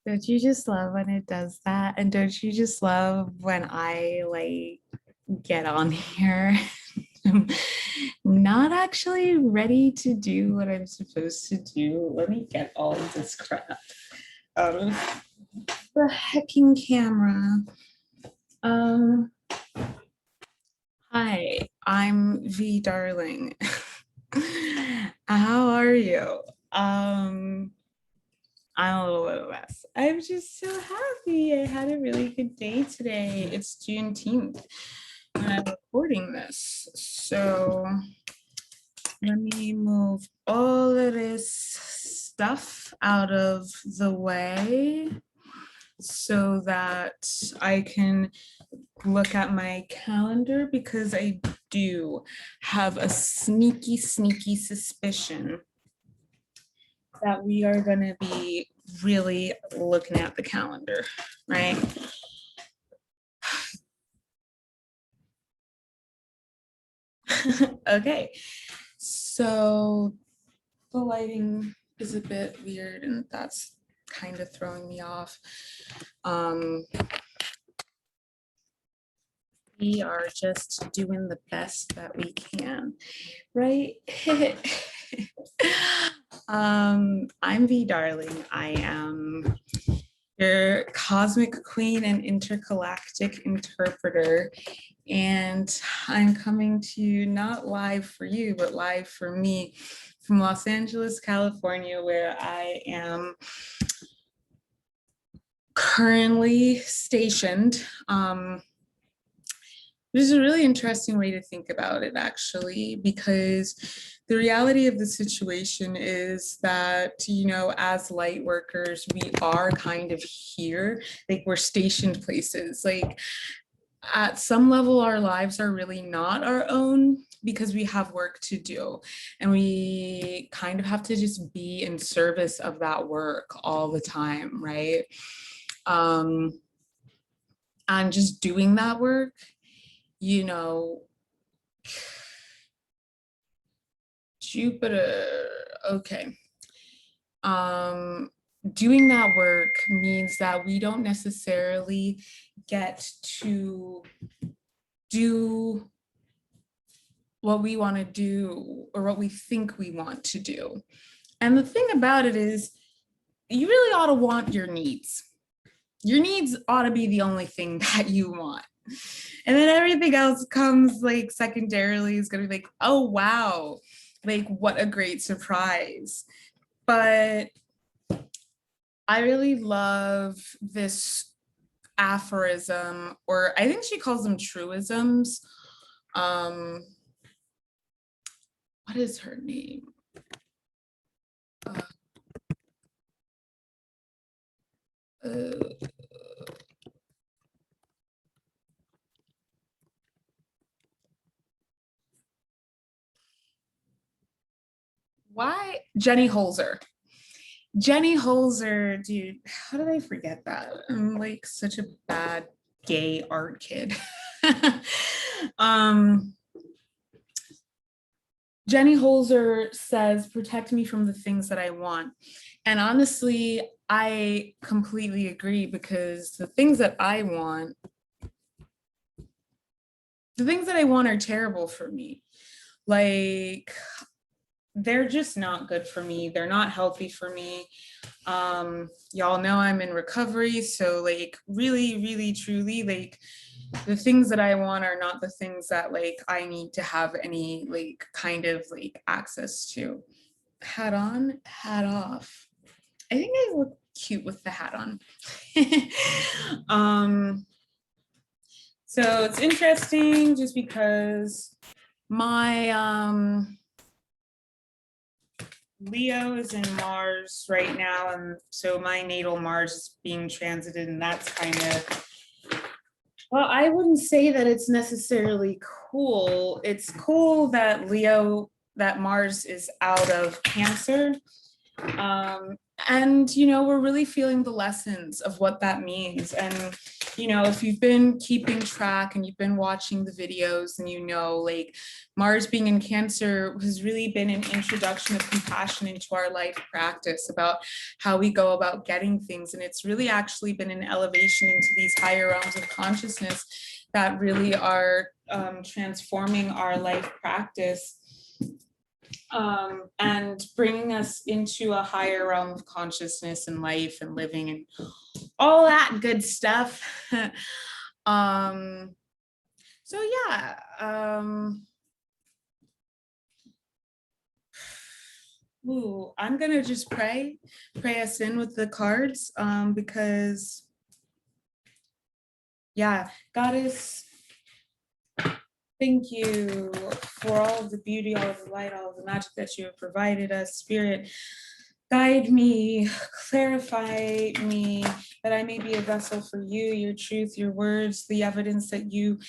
Don't you just love when it does that? And don't you just love when I get on here? I'm not actually ready to do what I'm supposed to do. Let me get all of this crap out of the hecking camera. Hi, I'm Vie Darling. How are you? I'm a little bit of a mess. I'm just so happy. I had a really good day today. It's Juneteenth when I'm recording this. So let me move all of this stuff out of the way so that I can look at my calendar, because I do have a sneaky suspicion that we are going to be really looking at the calendar, right? Okay, so the lighting is a bit weird and that's kind of throwing me off. We are just doing the best that we can, right? I'm Vie Darling. I am your cosmic queen and intergalactic interpreter, and I'm coming to you not live for you, but live for me from Los Angeles, California, where I am currently stationed. This is a really interesting way to think about it, actually, because the reality of the situation is that, you know, as light workers, we are kind of here, like we're stationed places. Like at some level, our lives are really not our own because we have work to do. And we kind of have to just be in service of that work all the time, right? And just doing that work, you know, Jupiter, okay. Doing that work means that we don't necessarily get to do what we want to do or what we think we want to do. And the thing about it is, you really ought to want your needs. Your needs ought to be the only thing that you want. And then everything else comes like secondarily, is going to be like, oh, wow, like what a great surprise. But I really love this aphorism, or I think she calls them truisms. What is her name? Why? 𝗪𝗻𝗄, dude, how did I forget that? I'm like such a bad gay art kid. 𝗪𝗻𝗄 says, protect me from the things that I want. And honestly, I completely agree, because the things that I want are terrible for me. Like, they're just not good for me. They're not healthy for me. Y'all know I'm in recovery. So like really, truly, like the things that I want are not the things that like I need to have any like kind of like access to. Hat on, hat off. I think I look cute with the hat on. So it's interesting just because my Leo is in Mars right now, and so my natal Mars is being transited, and that's kind of, well, I wouldn't say that it's necessarily cool. It's cool that Mars is out of Cancer. And, you know, we're really feeling the lessons of what that means. And you know, if you've been keeping track and you've been watching the videos, and you know, like Mars being in Cancer has really been an introduction of compassion into our life practice about how we go about getting things. And it's really actually been an elevation into these higher realms of consciousness that really are transforming our life practice and bringing us into a higher realm of consciousness and life and living and all that good stuff. So yeah, I'm gonna just pray us in with the cards, because yeah, Goddess, thank you for all of the beauty, all of the light, all of the magic that you have provided us. Spirit, guide me, clarify me, that I may be a vessel for you, your truth, your words, the evidence that you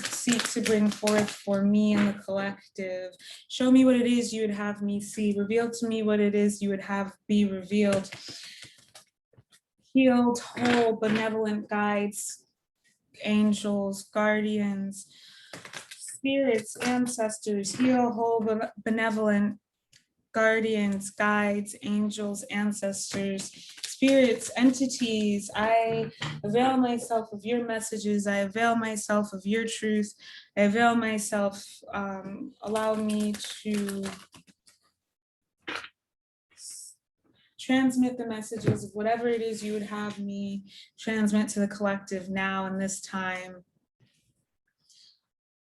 seek to bring forth for me and the collective. Show me what it is you would have me see. Reveal to me what it is you would have be revealed. Healed, whole, benevolent guides, angels, guardians, spirits, ancestors, heal, whole, benevolent, guardians, guides, angels, ancestors, spirits, entities. I avail myself of your messages. I avail myself of your truth. I avail myself, allow me to transmit the messages of whatever it is you would have me transmit to the collective now in this time.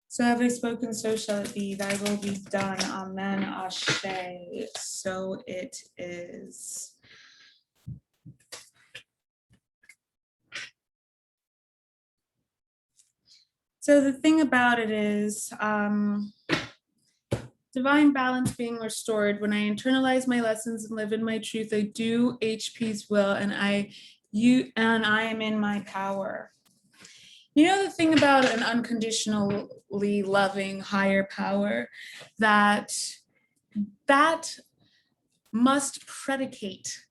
So have I spoken, so shall it be. Thy will be done. Amen. Ashe. So it is. So the thing about it is, divine balance being restored. When I internalize my lessons and live in my truth, I do HP's will, and I am in my power. You know, the thing about an unconditionally loving higher power, that must predicate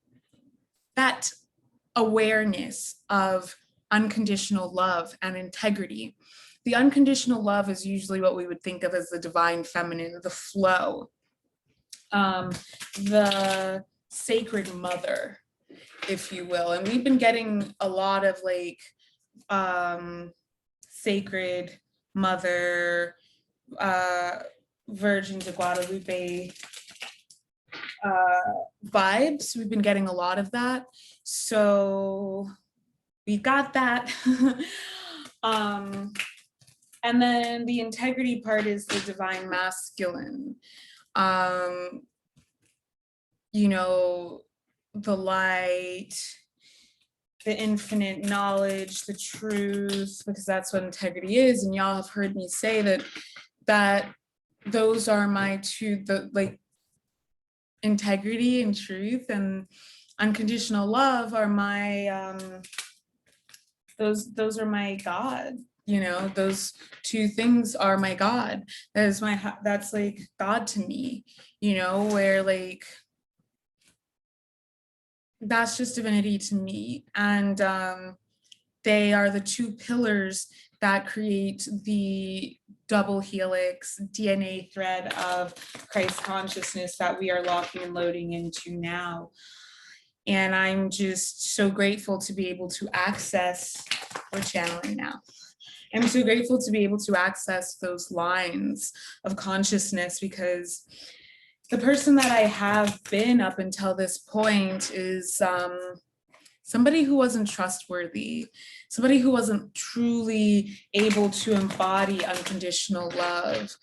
that awareness of unconditional love and integrity. The unconditional love is usually what we would think of as the divine feminine, the flow, the sacred mother, if you will. And we've been getting a lot of like sacred mother, Virgin de Guadalupe vibes. We've been getting a lot of that. So we got that. And then the integrity part is the divine masculine. You know, the light, the infinite knowledge, the truth, because that's what integrity is. And y'all have heard me say that those are my two, like integrity and truth and unconditional love are my, those are my God. You know, those two things are my God. That's like God to me, you know, where like, that's just divinity to me. And they are the two pillars that create the double helix DNA thread of Christ consciousness that we are locking and loading into now. And I'm just so grateful to be able to access, we're channeling now. I'm so grateful to be able to access those lines of consciousness, because the person that I have been up until this point is somebody who wasn't trustworthy, somebody who wasn't truly able to embody unconditional love.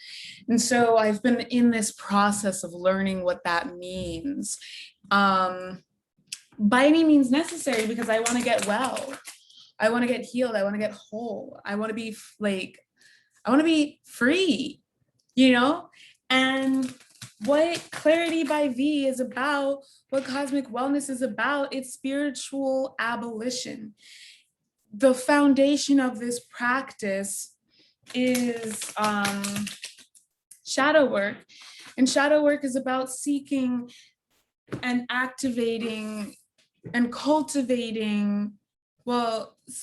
And so I've been in this process of learning what that means, by any means necessary, because I want to get well. I want to get healed. I want to get whole. I want to be like, I want to be free, you know? And what Clarity by V is about, what cosmic wellness is about, it's spiritual abolition. The foundation of this practice is shadow work. And shadow work is about seeking and activating and cultivating Well, it's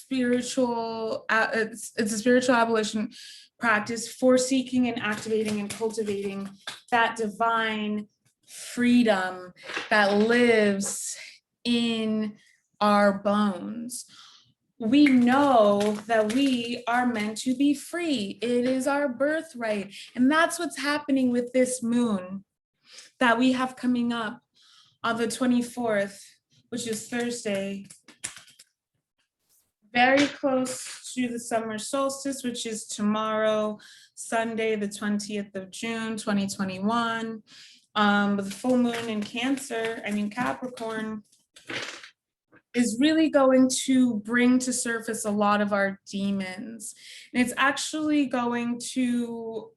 a spiritual abolition practice for seeking and activating and cultivating that divine freedom that lives in our bones. We know that we are meant to be free. It is our birthright. And that's what's happening with this moon that we have coming up on the 24th, which is Thursday, very close to the summer solstice, which is tomorrow, Sunday, the 20th of June, 2021. The full moon in Capricorn, is really going to bring to surface a lot of our demons. And it's actually going to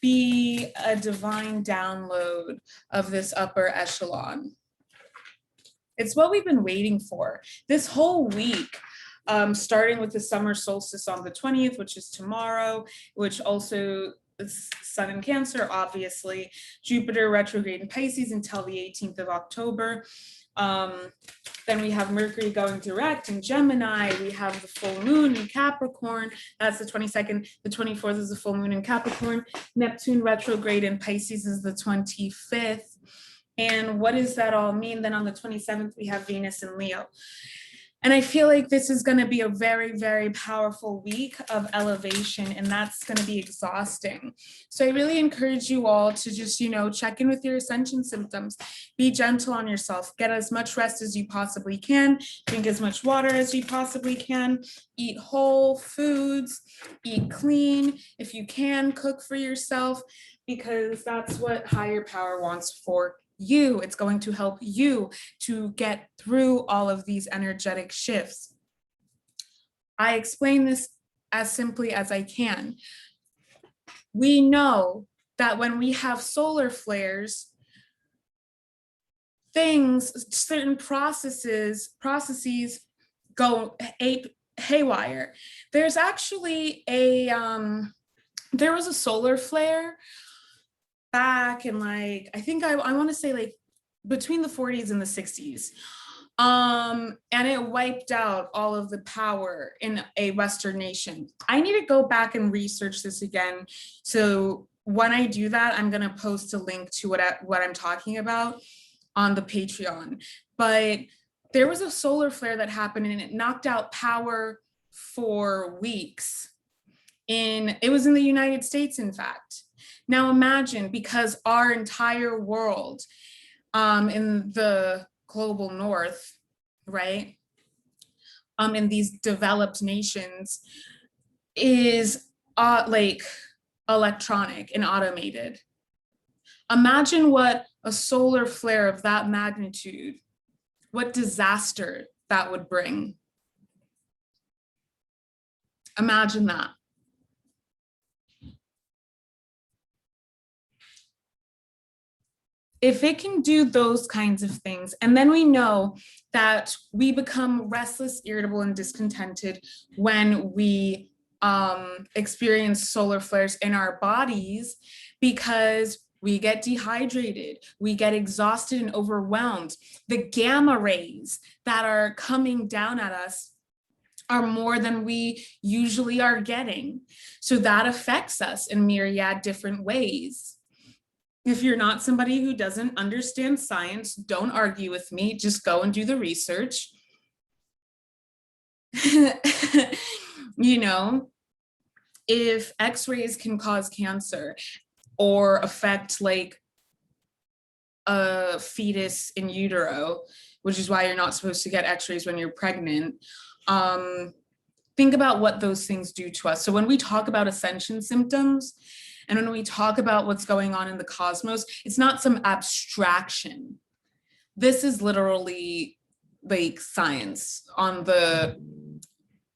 be a divine download of this upper echelon. It's what we've been waiting for this whole week, starting with the summer solstice on the 20th, which is tomorrow, which also is Sun in Cancer, obviously, Jupiter retrograde in Pisces until the 18th of October. Then we have Mercury going direct in Gemini. We have the full moon in Capricorn. That's the 22nd. The 24th is the full moon in Capricorn. Neptune retrograde in Pisces is the 25th. And what does that all mean? Then on the 27th, we have Venus in Leo. And I feel like this is going to be a very, very powerful week of elevation, and that's going to be exhausting. So I really encourage you all to just, check in with your ascension symptoms, be gentle on yourself, get as much rest as you possibly can, drink as much water as you possibly can, eat whole foods, eat clean. If you can, cook for yourself, because that's what higher power wants for you. It's going to help you to get through all of these energetic shifts. I explain this as simply as I can. We know that when we have solar flares, certain processes go haywire. There's actually there was a solar flare back in I want to say between the 40s and the 60s. And it wiped out all of the power in a Western nation. I need to go back and research this again. So when I do that, I'm going to post a link to what I'm talking about on the Patreon. But there was a solar flare that happened and it knocked out power for weeks. It was in the United States, in fact. Now imagine, because our entire world in the global north, right, in these developed nations is electronic and automated. Imagine what a solar flare of that magnitude, what disaster that would bring. Imagine that. If it can do those kinds of things, and then we know that we become restless, irritable, and discontented when we experience solar flares in our bodies, because we get dehydrated, we get exhausted and overwhelmed. The gamma rays that are coming down at us are more than we usually are getting. So that affects us in myriad different ways. If you're not somebody who doesn't understand science, don't argue with me, just go and do the research. If X-rays can cause cancer or affect a fetus in utero, which is why you're not supposed to get X-rays when you're pregnant, think about what those things do to us. So when we talk about ascension symptoms, and when we talk about what's going on in the cosmos, it's not some abstraction. This is literally science on the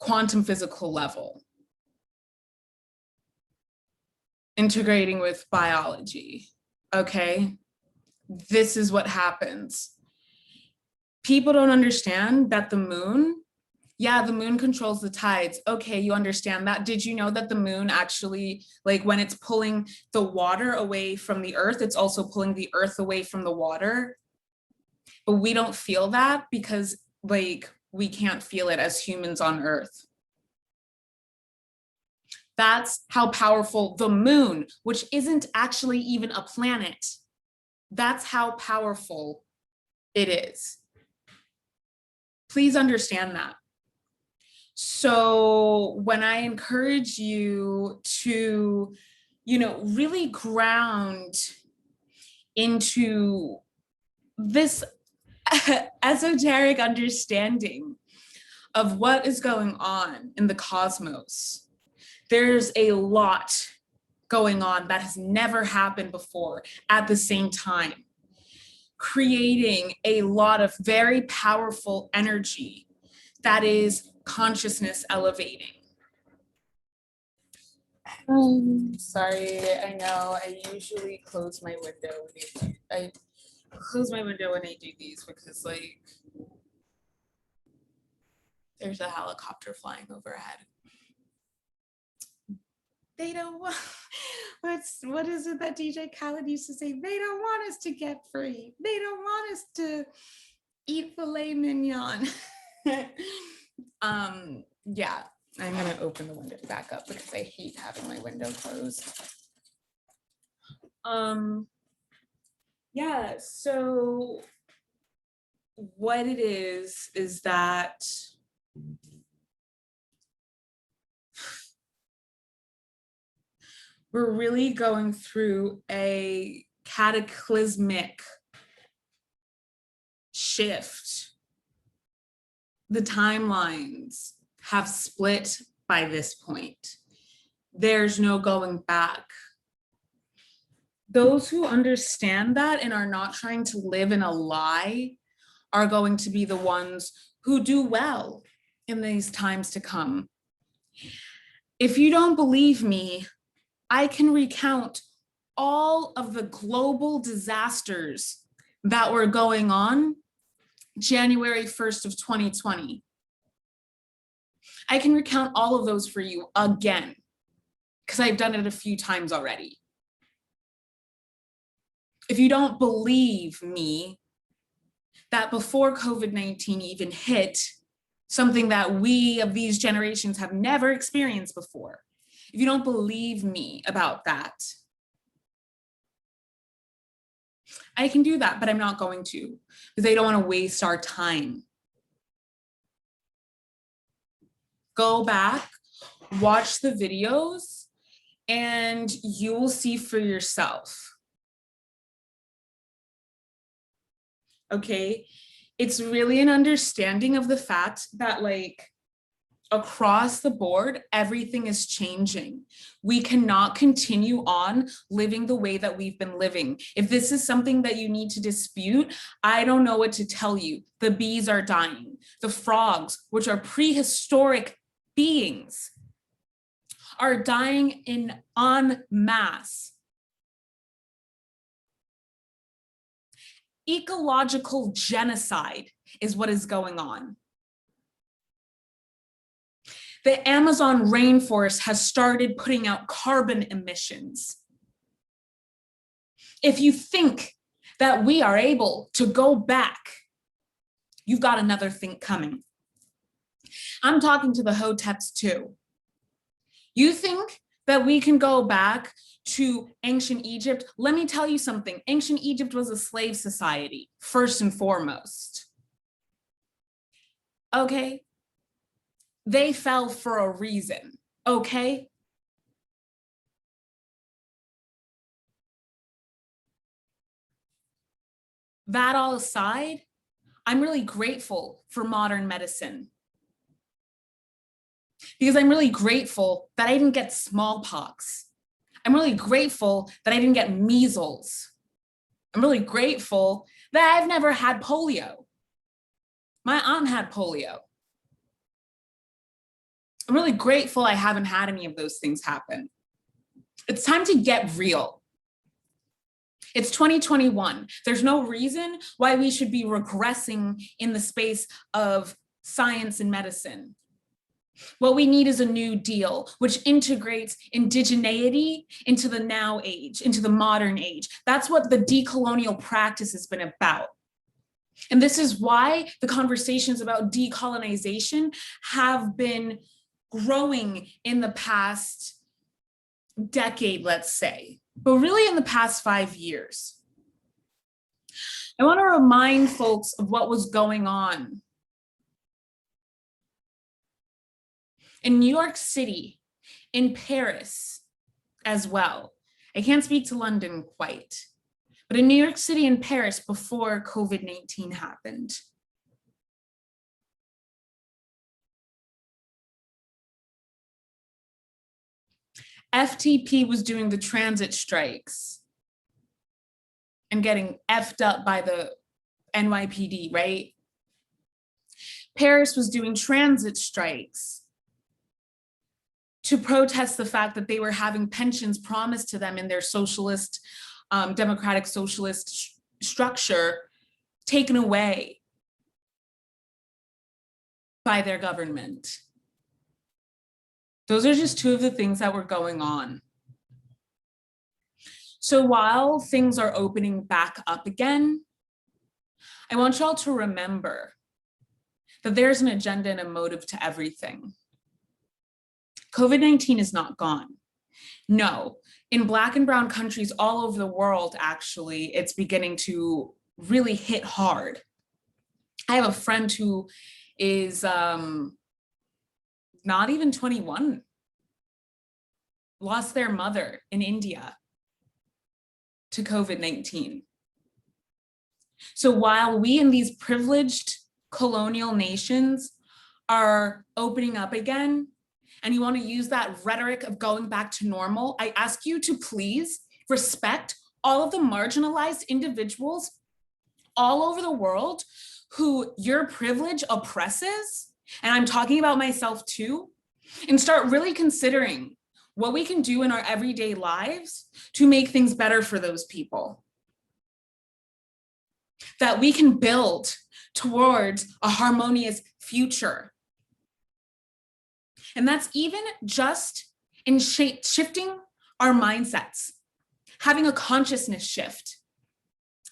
quantum physical level, integrating with biology, okay? This is what happens. People don't understand that the moon controls the tides. Okay, you understand that. Did you know that the moon actually, when it's pulling the water away from the earth, it's also pulling the earth away from the water? But we don't feel that because we can't feel it as humans on Earth. That's how powerful the moon, which isn't actually even a planet, that's how powerful it is. Please understand that. So when I encourage you to, really ground into this esoteric understanding of what is going on in the cosmos, there's a lot going on that has never happened before at the same time, creating a lot of very powerful energy that is consciousness elevating. Sorry, I know I usually close my window when I close my window when I do these because there's a helicopter flying overhead. They don't want, what is it that DJ Khaled used to say? They don't want us to get free. They don't want us to eat filet mignon. Yeah, I'm gonna open the window back up because I hate having my window closed. Yeah, so what it is that we're really going through a cataclysmic shift. The timelines have split by this point. There's no going back. Those who understand that and are not trying to live in a lie are going to be the ones who do well in these times to come. If you don't believe me, I can recount all of the global disasters that were going on January 1st of 2020. I can recount all of those for you again, because I've done it a few times already. If you don't believe me, that before COVID-19 even hit, something that we of these generations have never experienced before, if you don't believe me about that, I can do that, but I'm not going to, because I don't want to waste our time. Go back, watch the videos, and you will see for yourself. Okay, it's really an understanding of the fact that across the board, everything is changing. We cannot continue on living the way that we've been living. If this is something that you need to dispute, I don't know what to tell you. The bees are dying. The frogs, which are prehistoric beings, are dying en masse. Ecological genocide is what is going on. The Amazon rainforest has started putting out carbon emissions. If you think that we are able to go back, you've got another thing coming. I'm talking to the Hoteps too. You think that we can go back to ancient Egypt? Let me tell you something. Ancient Egypt was a slave society, first and foremost. Okay? They fell for a reason, okay? That all aside, I'm really grateful for modern medicine, because I'm really grateful that I didn't get smallpox. I'm really grateful that I didn't get measles. I'm really grateful that I've never had polio. My aunt had polio. I'm really grateful I haven't had any of those things happen. It's time to get real. It's 2021. There's no reason why we should be regressing in the space of science and medicine. What we need is a new deal, which integrates indigeneity into the now age, into the modern age. That's what the decolonial practice has been about. And this is why the conversations about decolonization have been growing in the past decade, let's say, but really in the past 5 years. I want to remind folks of what was going on in New York City, in Paris as well. I can't speak to London quite, but in New York City and Paris before COVID-19 happened. FTP was doing the transit strikes and getting effed up by the NYPD, right? Paris was doing transit strikes to protest the fact that they were having pensions promised to them in their socialist, democratic socialist structure taken away by their government. Those are just two of the things that were going on. So while things are opening back up again, I want y'all to remember that there's an agenda and a motive to everything. COVID-19 is not gone. No, in Black and brown countries all over the world, actually, it's beginning to really hit hard. I have a friend who is not even 21, lost their mother in India to COVID-19. So while we in these privileged colonial nations are opening up again, and you want to use that rhetoric of going back to normal, I ask you to please respect all of the marginalized individuals all over the world who your privilege oppresses, and I'm talking about myself too, and start really considering what we can do in our everyday lives to make things better for those people. That we can build towards a harmonious future. And that's even just in shifting our mindsets, having a consciousness shift.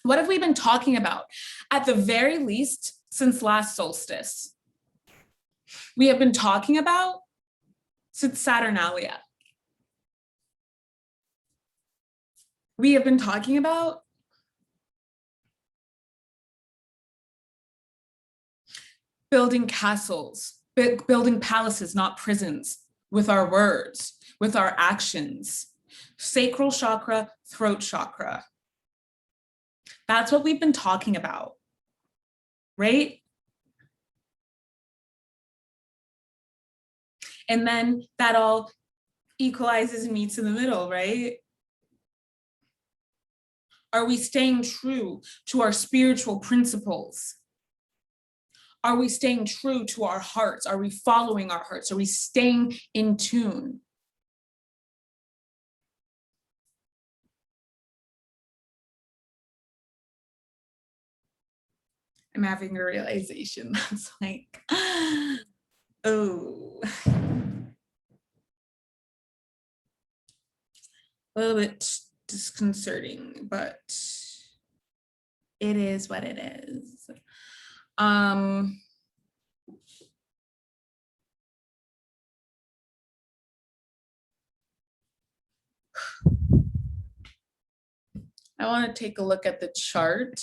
What have we been talking about? At the very least, since last solstice, we have been talking about Saturnalia. We have been talking about building castles, building palaces, not prisons, with our words, with our actions. Sacral chakra, throat chakra. That's what we've been talking about, right? And then that all equalizes and meets in the middle, right? Are we staying true to our spiritual principles? Are we staying true to our hearts? Are we following our hearts? Are we staying in tune? I'm having a realization that's like, oh. A little bit disconcerting, but it is what it is. I want to take a look at the chart.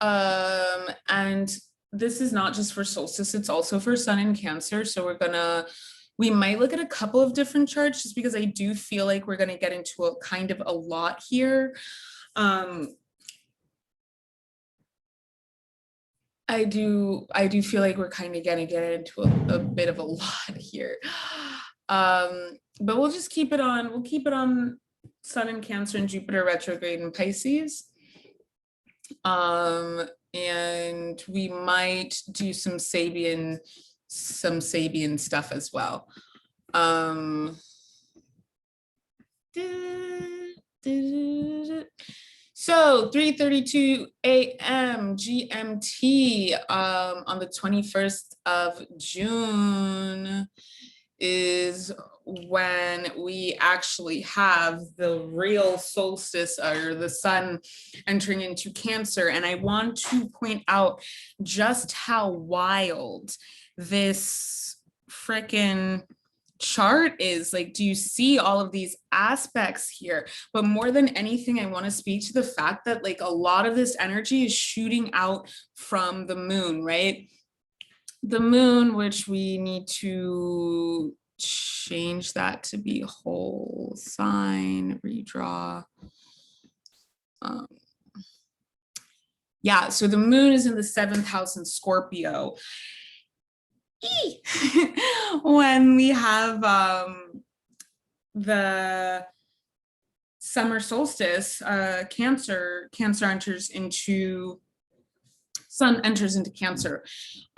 And this is not just for solstice, it's also for sun and Cancer. So we might look at a couple of different charts just because I do feel like we're gonna get into a kind of a lot here. I do feel like we're kind of gonna get into a bit of a lot here. But we'll just keep it on, we'll keep it on Sun in Cancer and Jupiter retrograde in Pisces. And we might do some Sabian stuff as well. So 3:32 a.m. GMT on the 21st of June is when we actually have the real solstice or the sun entering into Cancer. And I want to point out just how wild this frickin' chart is. Like, do you see all of these aspects here? But more than anything, I want to speak to the fact that like a lot of this energy is shooting out from the moon, right? The moon, which we need to change that to be whole sign, redraw. Yeah, so the moon is in the 7th house in Scorpio. When we have the summer solstice, Cancer enters into, sun enters into Cancer.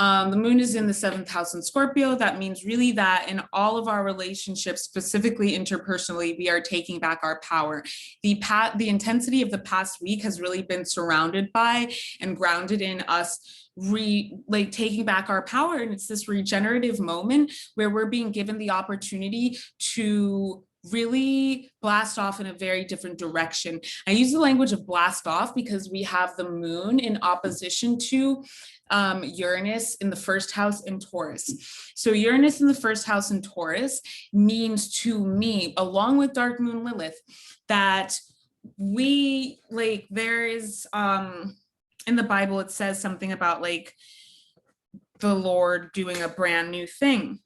The moon is in the 7th house in Scorpio. That means really that in all of our relationships, specifically interpersonally, we are taking back our power. The intensity of the past week has really been surrounded by and grounded in us taking back our power. And it's this regenerative moment where we're being given the opportunity to really blast off in a very different direction. I use the language of blast off because we have the moon in opposition to Uranus in the 1st house in Taurus. So Uranus in the 1st house in Taurus means to me, along with dark moon Lilith, that we like, there is in the Bible, it says something about like the Lord doing a brand new thing.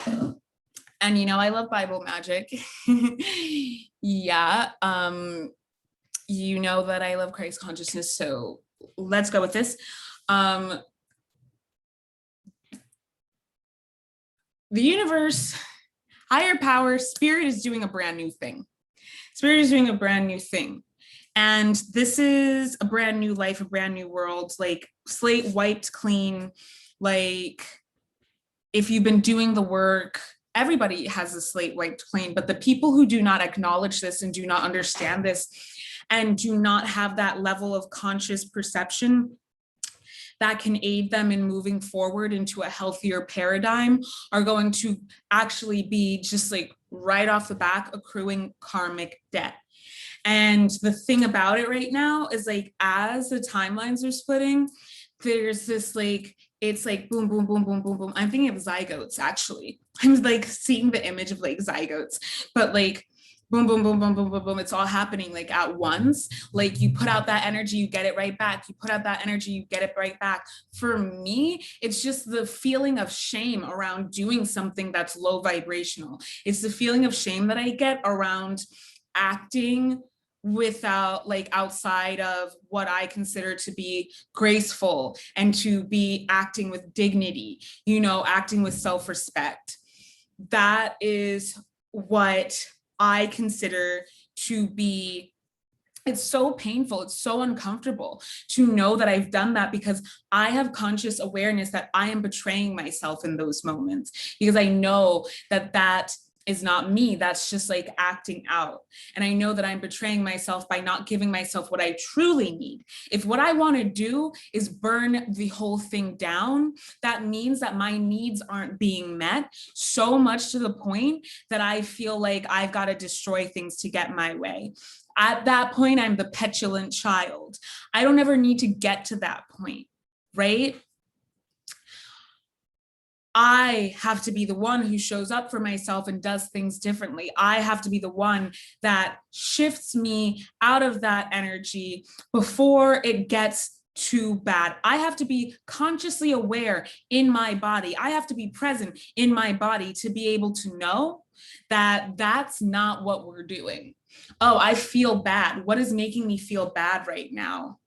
And, you know, I love Bible magic. Yeah. You know that I love Christ consciousness. So let's go with this. The universe, higher power, spirit is doing a brand new thing. Spirit is doing a brand new thing. And this is a brand new life, a brand new world, like slate wiped clean. Like if you've been doing the work, everybody has a slate wiped clean, but the people who do not acknowledge this and do not understand this and do not have that level of conscious perception that can aid them in moving forward into a healthier paradigm are going to actually be just like right off the bat accruing karmic debt. And the thing about it right now is like, as the timelines are splitting, there's this like, it's like boom, boom, boom, boom, boom, boom. I'm thinking of zygotes, actually. I'm like seeing the image of like zygotes, but like boom, boom, boom, boom, boom, boom, boom. It's all happening like at once. Like you put out that energy, you get it right back. You put out that energy, you get it right back. For me, it's just the feeling of shame around doing something that's low vibrational. It's the feeling of shame that I get around acting without like outside of what I consider to be graceful and to be acting with dignity, you know, acting with self-respect. That is what I consider to be, it's so painful, it's so uncomfortable to know that I've done that because I have conscious awareness that I am betraying myself in those moments because I know that that is not me, that's just like acting out. And I know that I'm betraying myself by not giving myself what I truly need. If what I want to do is burn the whole thing down, that means that my needs aren't being met so much to the point that I feel like I've got to destroy things to get my way. At that point, I'm the petulant child. I don't ever need to get to that point, right? I have to be the one who shows up for myself and does things differently. I have to be the one that shifts me out of that energy before it gets too bad. I have to be consciously aware in my body. I have to be present in my body to be able to know that that's not what we're doing. Oh, I feel bad. What is making me feel bad right now?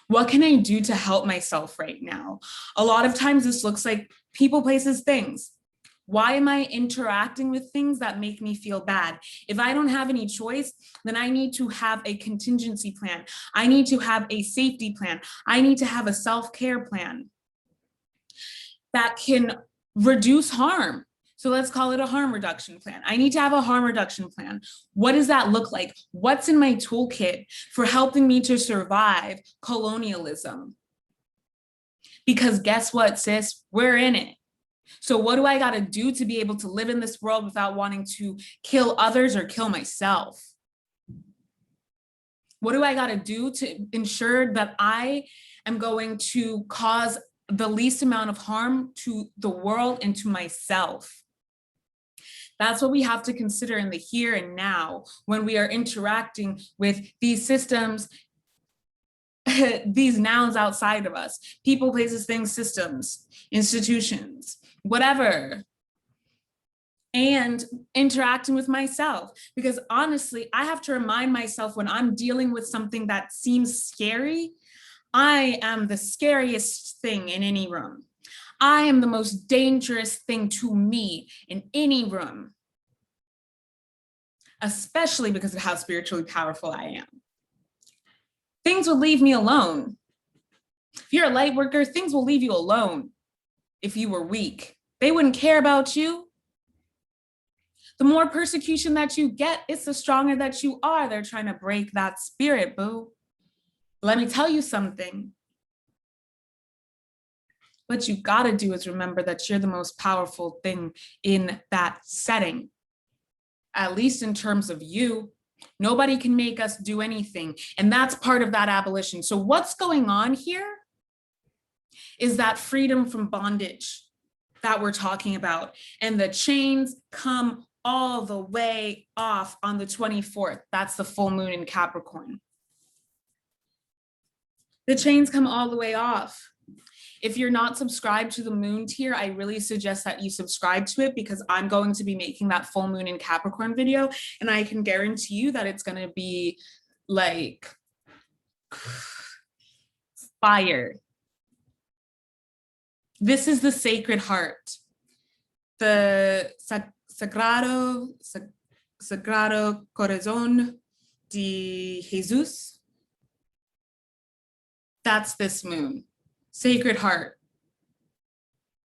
What can I do to help myself right now? A lot of times this looks like people, places, things. Why am I interacting with things that make me feel bad? If I don't have any choice, then I need to have a contingency plan. I need to have a safety plan. I need to have a self-care plan that can reduce harm. So let's call it a harm reduction plan. I need to have a harm reduction plan. What does that look like? What's in my toolkit for helping me to survive colonialism? Because guess what, sis? We're in it. So what do I got to do to be able to live in this world without wanting to kill others or kill myself? What do I got to do to ensure that I am going to cause the least amount of harm to the world and to myself? That's what we have to consider in the here and now when we are interacting with these systems, these nouns outside of us, people, places, things, systems, institutions, whatever, and interacting with myself. Because honestly, I have to remind myself when I'm dealing with something that seems scary, I am the scariest thing in any room. I am the most dangerous thing to me in any room, especially because of how spiritually powerful I am. Things will leave me alone. If you're a light worker, things will leave you alone. If you were weak, they wouldn't care about you. The more persecution that you get, it's the stronger that you are. They're trying to break that spirit, boo. Let me tell you something. What you gotta do is remember that you're the most powerful thing in that setting, at least in terms of you. Nobody can make us do anything. And that's part of that abolition. So what's going on here is that freedom from bondage that we're talking about. And the chains come all the way off on the 24th. That's the full moon in Capricorn. The chains come all the way off. If you're not subscribed to the moon tier, I really suggest that you subscribe to it, because I'm going to be making that full moon in Capricorn video. And I can guarantee you that it's going to be like fire. This is the Sacred Heart. The Sagrado Corazón de Jesus. That's this moon. Sacred Heart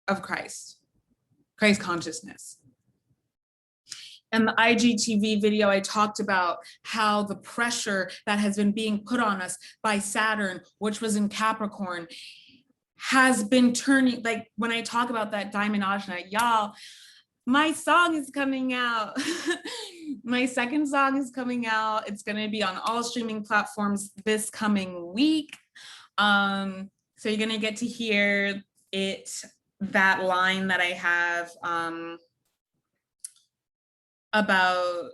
of Christ, Christ consciousness. In the IGTV video, I talked about how the pressure that has been being put on us by Saturn, which was in Capricorn, has been turning, like when I talk about that diamond ajna, y'all, my song is coming out. My second song is coming out. It's gonna be on all streaming platforms this coming week. So you're gonna get to hear it, that line that I have about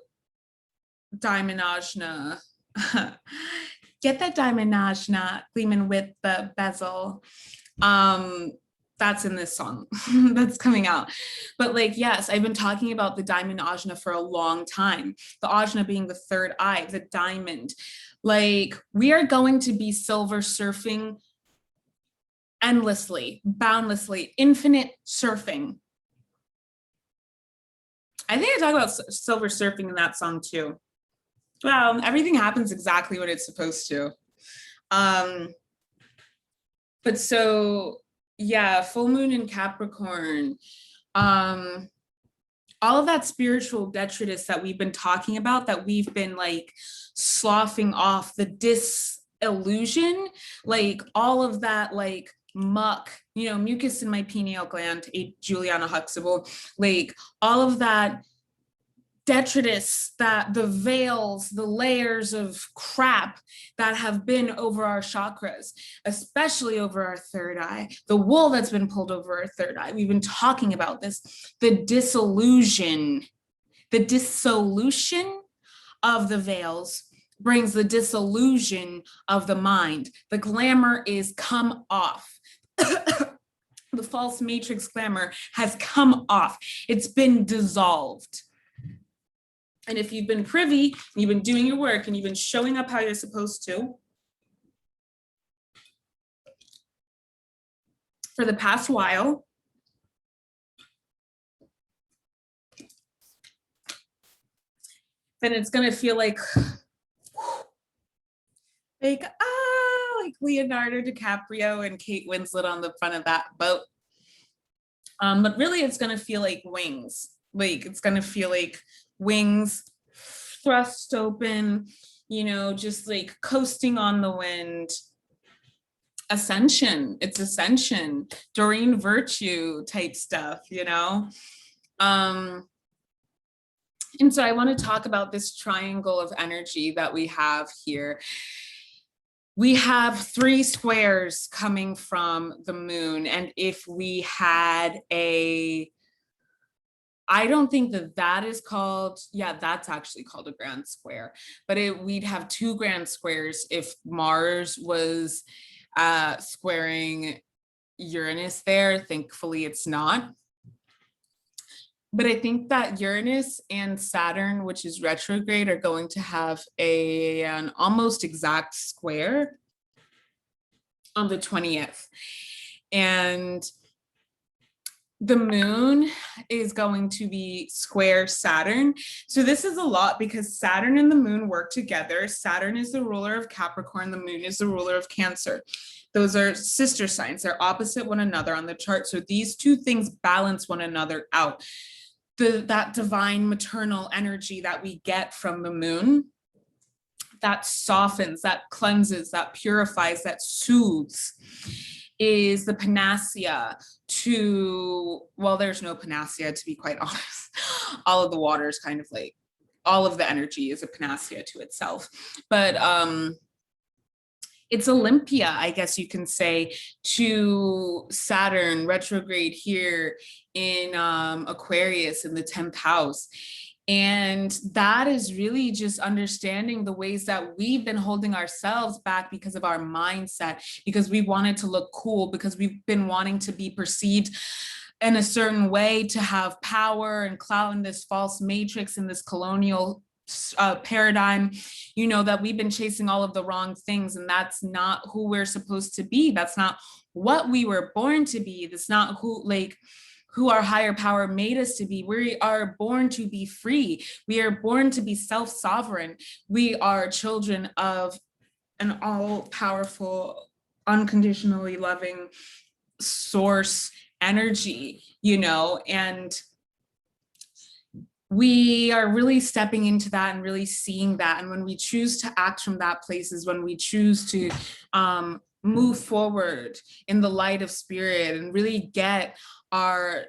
diamond ajna. Get that diamond ajna gleaming with the bezel. That's in this song that's coming out. But like, yes, I've been talking about the diamond ajna for a long time. The ajna being the third eye, the diamond. Like, we are going to be silver surfing endlessly, boundlessly, infinite surfing. I think I talk about silver surfing in that song too. Well, everything happens exactly when it's supposed to. But so, yeah, full moon in Capricorn, all of that spiritual detritus that we've been talking about, that we've been like sloughing off, the disillusion, like all of that like muck, you know, mucus in my pineal gland, Juliana Huxtable, like all of that detritus, that the veils, the layers of crap that have been over our chakras, especially over our third eye, the wool that's been pulled over our third eye. We've been talking about this, the dissolution of the veils brings the disillusion of the mind. The glamour is come off. The false matrix glamour has come off. It's been dissolved. And if you've been privy, and you've been doing your work, and you've been showing up how you're supposed to, for the past while, then it's gonna feel like Leonardo DiCaprio and Kate Winslet on the front of that boat. But really it's gonna feel like wings. Like it's gonna feel like wings thrust open, you know, just like coasting on the wind. ascension. It's ascension, Doreen virtue type stuff, you know? And so I want to talk about this triangle of energy that we have here. We have 3 squares coming from the moon. And if we had I don't think that that is called, yeah, that's actually called a grand square, but we'd have 2 grand squares if Mars was squaring Uranus there. Thankfully, it's not. But I think that Uranus and Saturn, which is retrograde, are going to have an almost exact square on the 20th. And the moon is going to be square Saturn. So this is a lot because Saturn and the moon work together. Saturn is the ruler of Capricorn. The moon is the ruler of Cancer. Those are sister signs. They're opposite one another on the chart. So these 2 things balance one another out. That divine maternal energy that we get from the moon, that softens, that cleanses, that purifies, that soothes, is the panacea to, well, there's no panacea, to be quite honest. All of the water is kind of like, all of the energy is a panacea to itself. But it's Olympia, I guess you can say, to Saturn retrograde here in Aquarius in the 10th house. And that is really just understanding the ways that we've been holding ourselves back because of our mindset, because we wanted to look cool, because we've been wanting to be perceived in a certain way, to have power and clout in this false matrix, in this colonial paradigm, you know, that we've been chasing all of the wrong things, and that's not who we're supposed to be. That's not what we were born to be. That's not who our higher power made us to be. We are born to be free. We are born to be self-sovereign. We are children of an all-powerful, unconditionally loving source energy, you know, and we are really stepping into that and really seeing that. And when we choose to act from that place is when we choose to move forward in the light of spirit and really get our,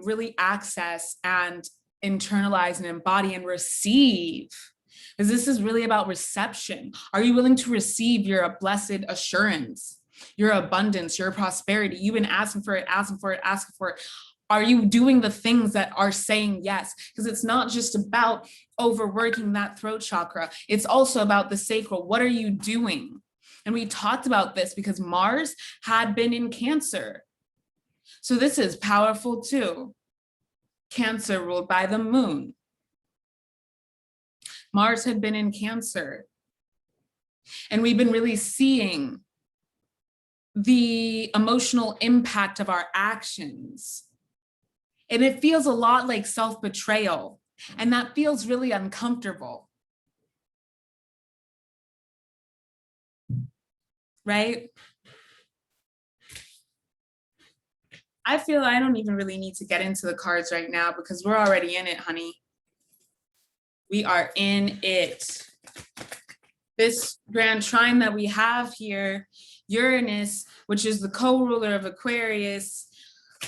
really access and internalize and embody and receive. Because this is really about reception. Are you willing to receive your blessed assurance, your abundance, your prosperity? You've been asking for it, asking for it, asking for it. Are you doing the things that are saying yes? Because it's not just about overworking that throat chakra. It's also about the sacral. What are you doing? And we talked about this because Mars had been in Cancer. So this is powerful too. Cancer ruled by the moon. Mars had been in Cancer. And we've been really seeing the emotional impact of our actions. And it feels a lot like self-betrayal. And that feels really uncomfortable. Right? I feel I don't even really need to get into the cards right now because we're already in it, honey. We are in it. This grand trine that we have here, Uranus, which is the co-ruler of Aquarius,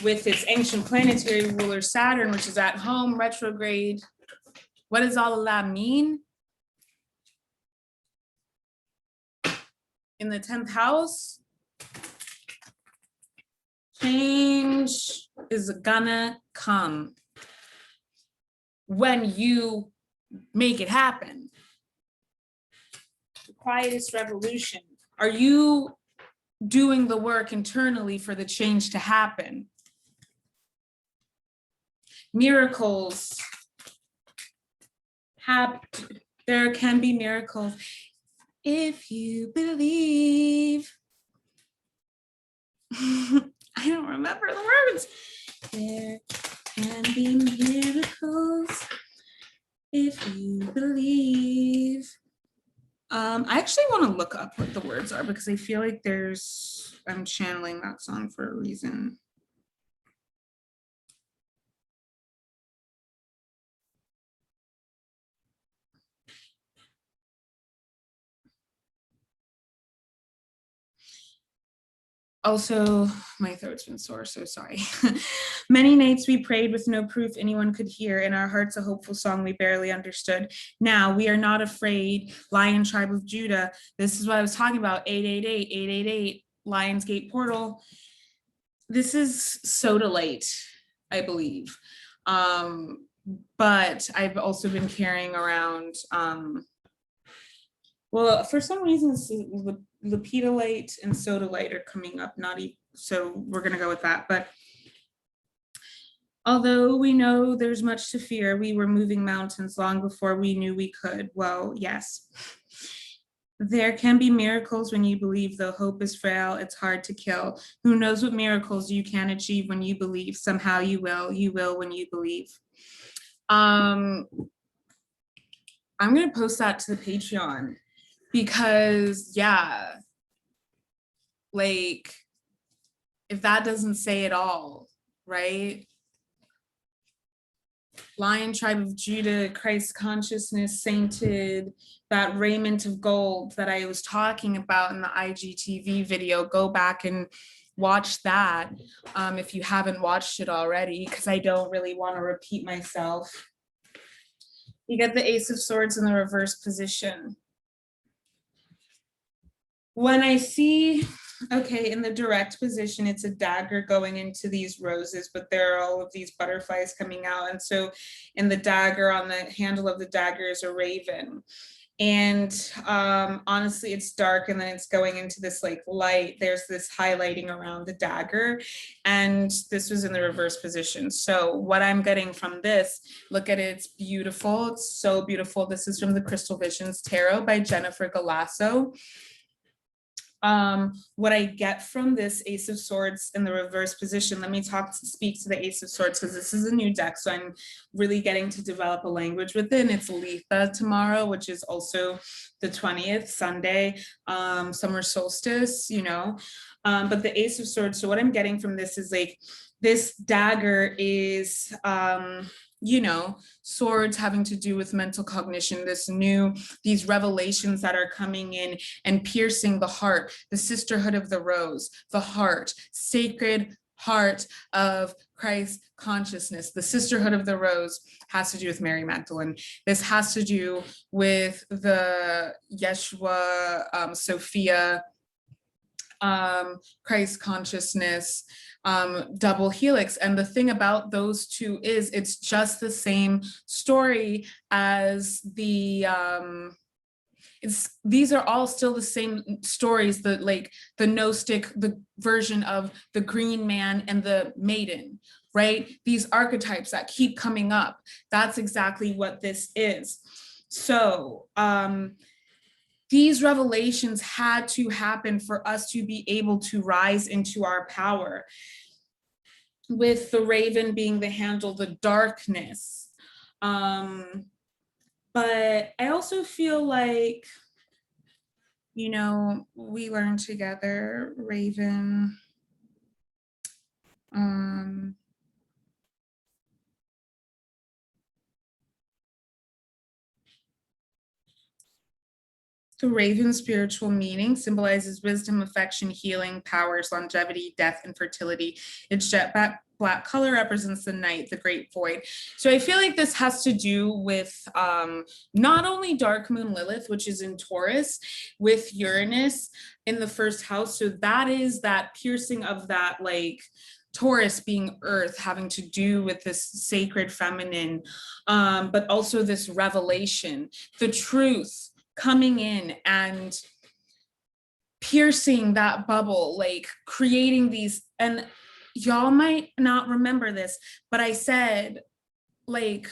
with its ancient planetary ruler Saturn, which is at home retrograde. What does all of that mean? In the 10th house, change is gonna come when you make it happen. The quietest revolution. Are you doing the work internally for the change to happen? Miracles. There can be miracles if you believe. I don't remember the words. There can be miracles if you believe. I actually want to look up what the words are because I feel like I'm channeling that song for a reason. Also, my throat's been sore, so sorry. Many nights we prayed with no proof anyone could hear. In our hearts, a hopeful song we barely understood. Now we are not afraid. Lion Tribe of Judah. This is what I was talking about. 888, 888, Lionsgate portal. This is sodalite, I believe. But I've also been carrying around, well, for some reason, lepidolite and sodalite are coming up, so we're gonna go with that. But although we know there's much to fear, we were moving mountains long before we knew we could. Well, yes. There can be miracles when you believe, though hope is frail, it's hard to kill. Who knows what miracles you can achieve when you believe? Somehow you will when you believe. I'm gonna post that to the Patreon because, yeah, like, if that doesn't say it all, right? Lion Tribe of Judah, Christ consciousness, sainted, that raiment of gold that I was talking about in the IGTV video. Go back and watch that if you haven't watched it already, because I don't really want to repeat myself. You get the Ace of Swords in the reverse position. When I see, okay, in the direct position, it's a dagger going into these roses, but there are all of these butterflies coming out. And so in the dagger, on the handle of the dagger is a raven. And honestly, it's dark and then it's going into this like light. There's this highlighting around the dagger. And this was in the reverse position. So what I'm getting from this, look at it, it's beautiful. It's so beautiful. This is from the Crystal Visions Tarot by Jennifer Galasso. What I get from this Ace of Swords in the reverse position, let me speak to the Ace of Swords because this is a new deck, so I'm really getting to develop a language with it. And it's 𝗪�ha tomorrow, which is also the 20th, Sunday, summer solstice, you know. But the Ace of Swords, so what I'm getting from this is like, this dagger is, you know, swords having to do with mental cognition, these revelations that are coming in and piercing the heart, the sisterhood of the rose, the heart, sacred heart of Christ consciousness. The sisterhood of the rose has to do with Mary Magdalene. This has to do with the Yeshua, Sophia, Christ consciousness, double helix. And the thing about those two is it's just the same story as the these are all still the same stories, the Gnostic, the version of the green man and the maiden, right? These archetypes that keep coming up, that's exactly what this is. So these revelations had to happen for us to be able to rise into our power. With the raven being the handle, the darkness. But I also feel like, you know, we learn together, raven. The raven's spiritual meaning symbolizes wisdom, affection, healing, powers, longevity, death, and fertility. Its jet black color represents the night, the great void. So I feel like this has to do with not only dark moon Lilith, which is in Taurus, with Uranus in the first house. So that is that piercing of that, like, Taurus being earth, having to do with this sacred feminine, but also this revelation, the truth coming in and piercing that bubble, like creating these. And y'all might not remember this, but I said, like,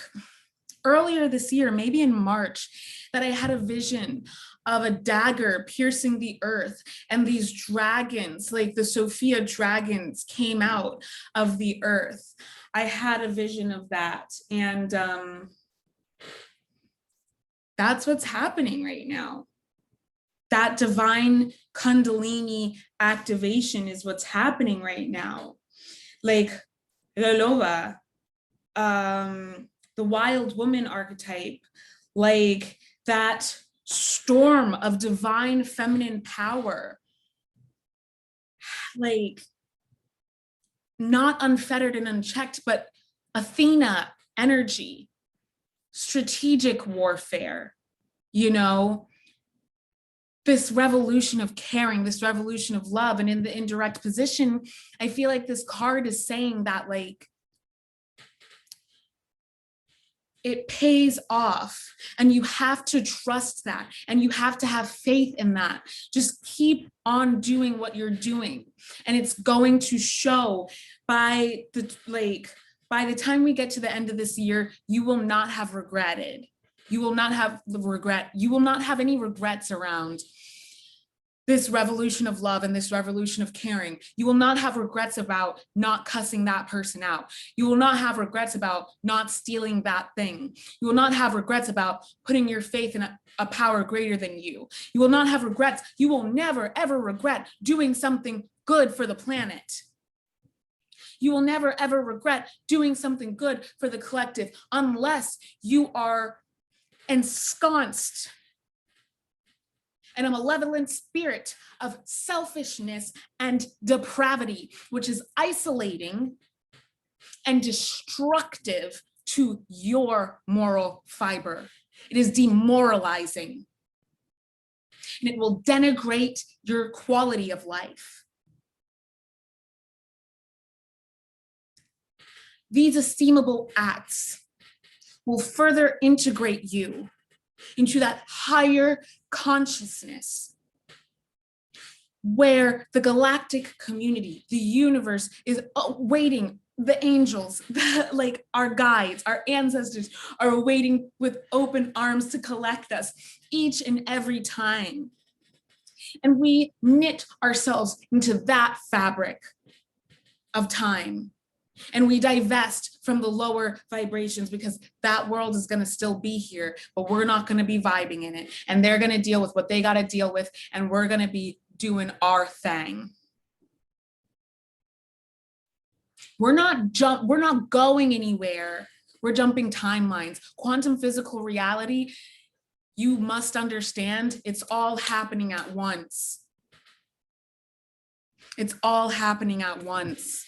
earlier this year, maybe in March, that I had a vision of a dagger piercing the earth, and these dragons, like the Sophia dragons, came out of the earth. I had a vision of that, and that's what's happening right now. That divine Kundalini activation is what's happening right now. Like 𝗪ῼ, the wild woman archetype, like that storm of divine feminine power. like not unfettered and unchecked, but Athena energy, strategic warfare, you know, this revolution of caring, this revolution of love. And in the indirect position, I feel like this card is saying that like it pays off and you have to trust that and you have to have faith in that. Just keep on doing what you're doing and it's going to show by the time we get to the end of this year, you will not have regretted. You will not have the regret. You will not have any regrets around this revolution of love and this revolution of caring. You will not have regrets about not cussing that person out. You will not have regrets about not stealing that thing. You will not have regrets about putting your faith in a power greater than you. You will not have regrets. You will never, ever regret doing something good for the planet. You will never, ever regret doing something good for the collective unless you are ensconced and a malevolent spirit of selfishness and depravity, which is isolating and destructive to your moral fiber. It is demoralizing. And it will denigrate your quality of life. These esteemable acts will further integrate you into that higher consciousness where the galactic community, the universe is waiting, the angels, like our guides, our ancestors are waiting with open arms to collect us each and every time. And we knit ourselves into that fabric of time. And we divest from the lower vibrations because that world is going to still be here, but we're not going to be vibing in it. And they're going to deal with what they got to deal with. And we're going to be doing our thing. We're not going anywhere. We're jumping timelines. Quantum physical reality, you must understand, it's all happening at once. It's all happening at once.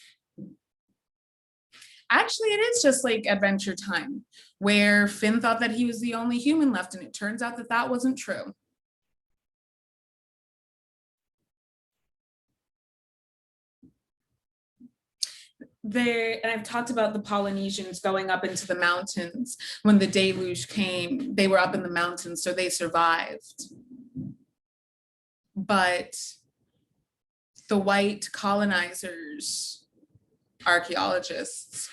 Actually, it is just like Adventure Time, where Finn thought that he was the only human left, and it turns out that that wasn't true. And I've talked about the Polynesians going up into the mountains. When the deluge came, they were up in the mountains, so they survived. But the white colonizers, archaeologists,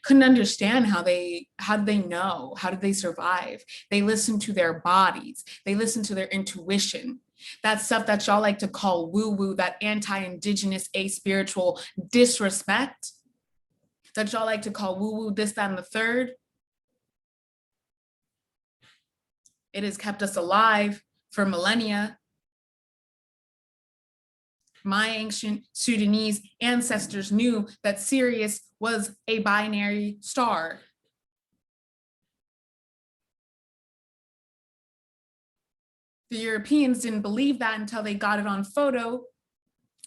couldn't understand how did they survive? They listened to their bodies. They listened to their intuition. That stuff that y'all like to call woo-woo, that anti-indigenous, aspiritual disrespect, that y'all like to call woo-woo, this, that, and the third. It has kept us alive for millennia. My ancient Sudanese ancestors knew that Sirius was a binary star. The Europeans didn't believe that until they got it on photo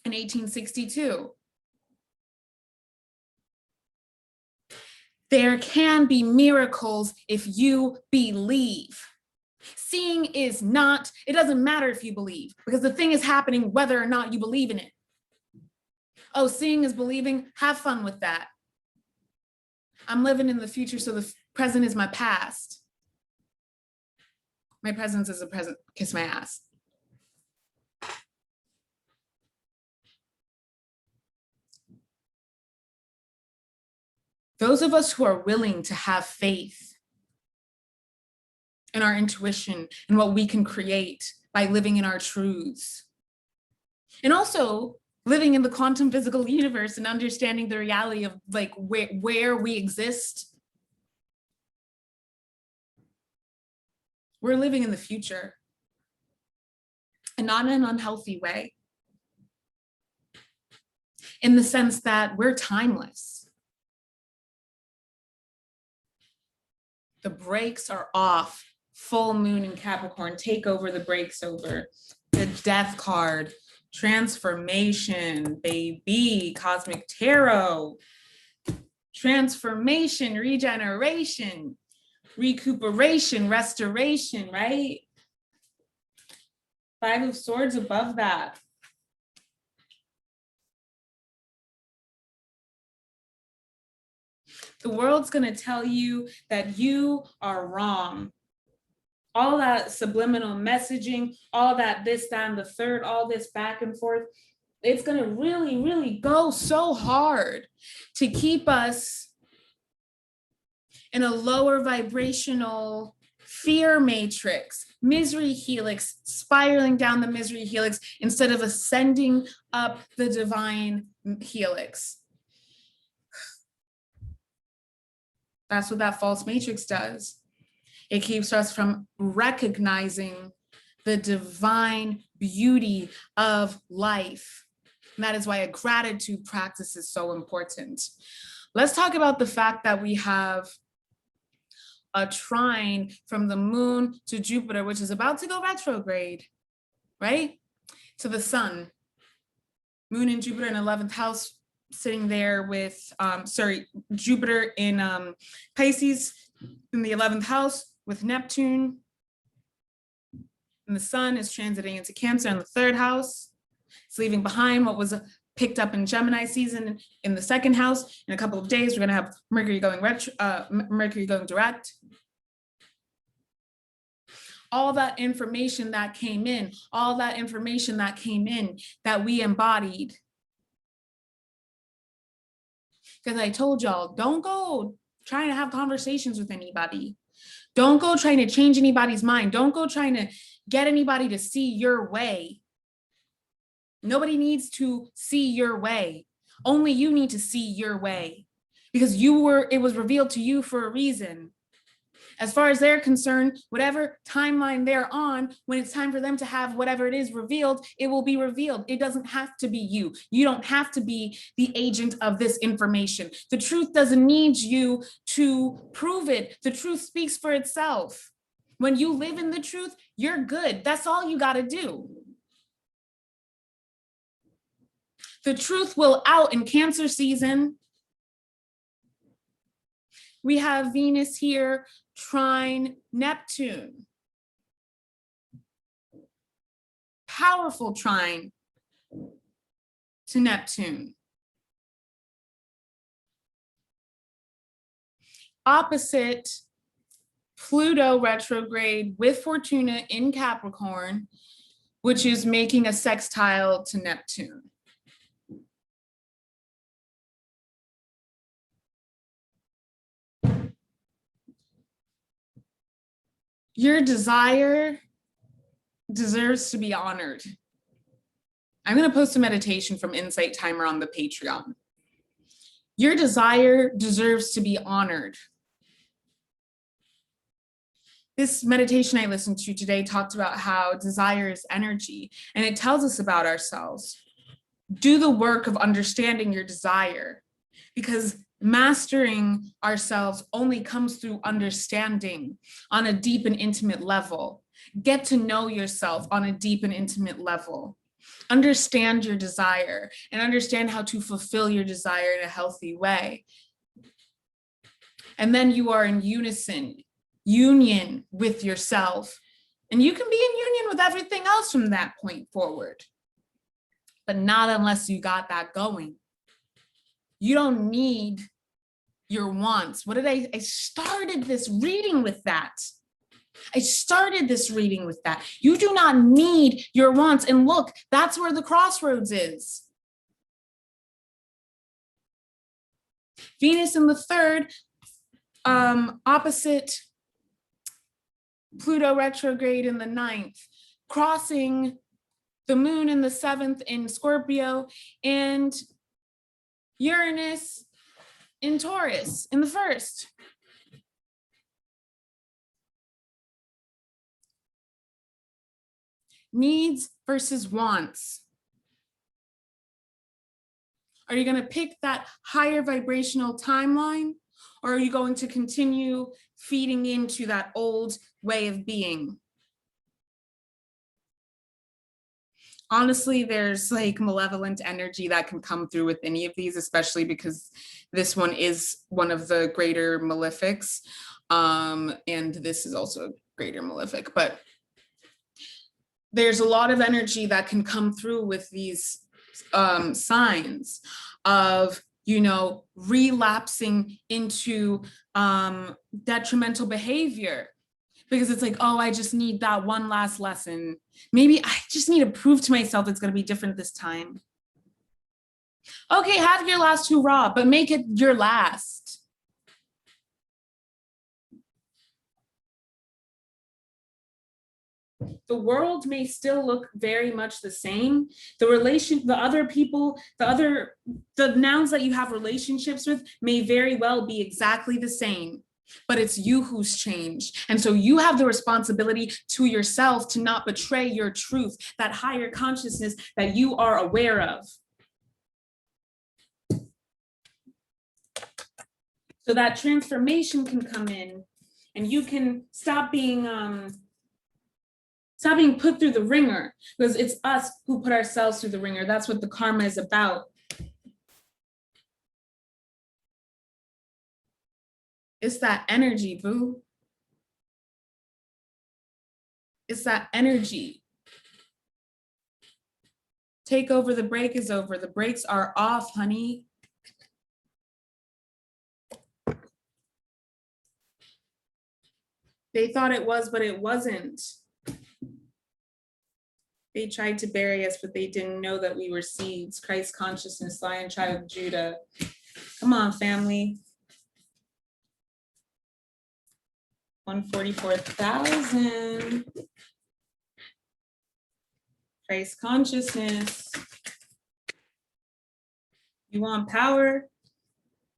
in 1862. There can be miracles if you believe. Seeing is not, it doesn't matter if you believe, because the thing is happening whether or not you believe in it. Oh, seeing is believing, have fun with that. I'm living in the future, so the present is my past. My presence is a present, kiss my ass. Those of us who are willing to have faith in our intuition and what we can create by living in our truths. And also living in the quantum physical universe and understanding the reality of like where we exist. We're living in the future and not in an unhealthy way. In the sense that we're timeless. The brakes are off. Full moon in Capricorn, take over the brakes over. The death card, Transformation, baby, cosmic tarot. Transformation, regeneration, recuperation, restoration, right? Five of Swords above that. The world's going to tell you that you are wrong. All that subliminal messaging, all that this, that, and the third, all this back and forth, it's going to really, really go so hard to keep us in a lower vibrational fear matrix, misery helix, spiraling down the misery helix instead of ascending up the divine helix. That's what that false matrix does. It keeps us from recognizing the divine beauty of life. And that is why a gratitude practice is so important. Let's talk about the fact that we have a trine from the moon to Jupiter, which is about to go retrograde, right? To the sun. Moon and Jupiter in 11th house, sitting there with, Jupiter in Pisces in the 11th house with Neptune. And the sun is transiting into Cancer in the 3rd house. It's leaving behind what was picked up in Gemini season in the 2nd house. In a couple of days, we're going to have Mercury going direct. All that information that came in, that we embodied. Because I told y'all, don't go trying to have conversations with anybody. Don't go trying to change anybody's mind. Don't go trying to get anybody to see your way. Nobody needs to see your way. Only you need to see your way, because it was revealed to you for a reason. As far as they're concerned, whatever timeline they're on, when it's time for them to have whatever it is revealed, it will be revealed. It doesn't have to be you. You don't have to be the agent of this information. The truth doesn't need you to prove it. The truth speaks for itself. When you live in the truth, you're good. That's all you got to do. The truth will out in Cancer season. We have Venus here, trine Neptune. Powerful trine to Neptune. Opposite Pluto retrograde with Fortuna in Capricorn, which is making a sextile to Neptune. Your desire deserves to be honored. I'm going to post a meditation from Insight Timer on the Patreon. Your desire deserves to be honored. This meditation I listened to today talked about how desire is energy, and it tells us about ourselves. Do the work of understanding your desire, because mastering ourselves only comes through understanding on a deep and intimate level. Get to know yourself on a deep and intimate level. Understand your desire and understand how to fulfill your desire in a healthy way. And then you are in union with yourself. And you can be in union with everything else from that point forward. But not unless you got that going. You don't need your wants. What did I started this reading with that. You do not need your wants. And look, that's where the crossroads is. Venus in the 3rd, opposite Pluto retrograde in the 9th, crossing the moon in the 7th in Scorpio, and Uranus in Taurus in the 1st. Needs versus wants. Are you going to pick that higher vibrational timeline, or are you going to continue feeding into that old way of being? honestly, there's like malevolent energy that can come through with any of these, especially because this one is one of the greater malefics. And this is also a greater malefic, but there's a lot of energy that can come through with these signs of, you know, relapsing into detrimental behavior. Because it's like, oh, I just need that one last lesson. Maybe I just need to prove to myself it's going to be different this time. Okay, have your last hurrah, but make it your last. The world may still look very much the same. The other people, the nouns that you have relationships with may very well be exactly the same, but it's you who's changed. And so you have the responsibility to yourself to not betray your truth, that higher consciousness that you are aware of. So that transformation can come in and you can stop being put through the ringer, because it's us who put ourselves through the ringer. That's what the karma is about. It's that energy, boo. It's that energy. Take over, the break is over. The brakes are off, honey. They thought it was, but it wasn't. They tried to bury us, but they didn't know that we were seeds. Christ consciousness, Lion Child of Judah. Come on, family. 144,000. Christ consciousness. You want power?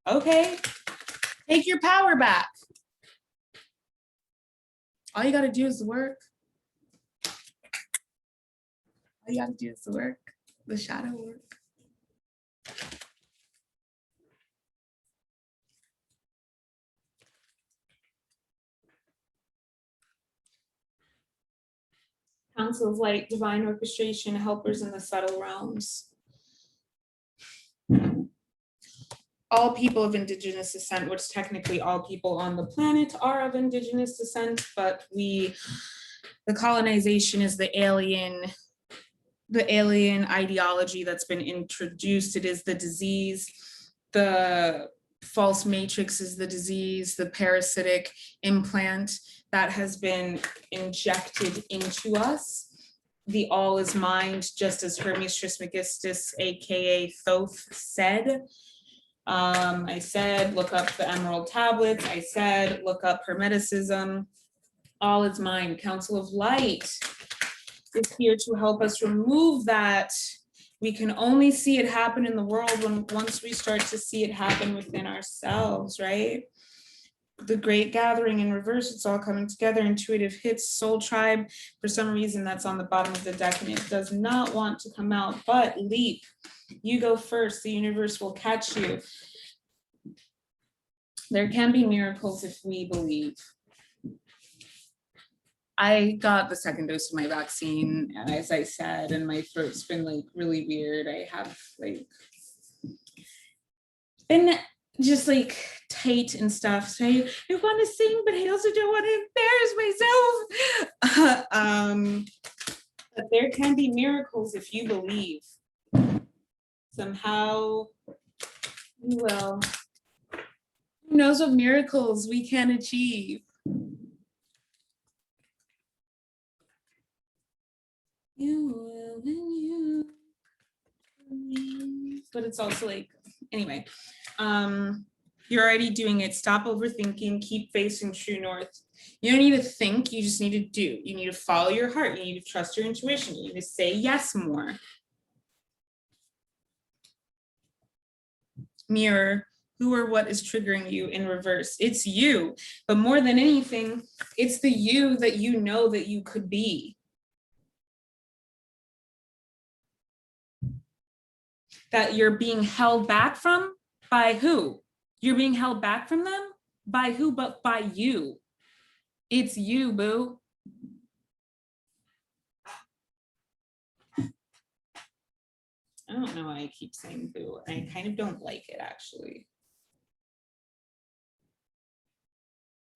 Okay. Take your power back. All you got to do is the work. All you got to do is the work, the shadow work. Council of Light, divine orchestration, helpers in the subtle realms. All people of indigenous descent, which technically all people on the planet are of indigenous descent, but the colonization is the alien ideology that's been introduced. It is the disease. The false matrix is the disease, the parasitic implant that has been injected into us. The all is mind, just as 𝗪ռmě Trismegistus, aka Thoth, said. I said, look up the Emerald Tablets. I said, look up Hermeticism. All is mind. Council of Light is here to help us remove that. We can only see it happen in the world once we start to see it happen within ourselves, right? The Great Gathering in reverse, it's all coming together. Intuitive hits, Soul Tribe. For some reason, that's on the bottom of the deck and it does not want to come out, but leap. You go first, the universe will catch you. There can be miracles if we believe. I got the second dose of my vaccine, and as I said, and my throat's been like really weird. I have like been just like tight and stuff. So I want to sing, but I also don't want to embarrass myself. But there can be miracles if you believe. Somehow you will. Who knows what miracles we can achieve? You will when you believe. But it's also like, anyway, you're already doing it. Stop overthinking, keep facing true north. You don't need to think, you just need to do. You need to follow your heart. You need to trust your intuition. You need to say yes more. Mirror, who or what is triggering you in reverse? It's you, but more than anything, it's the you that you know that you could be. That you're being held back from, by who? You're being held back from them? By who but by you? It's you, boo. I don't know why I keep saying boo. I kind of don't like it, actually.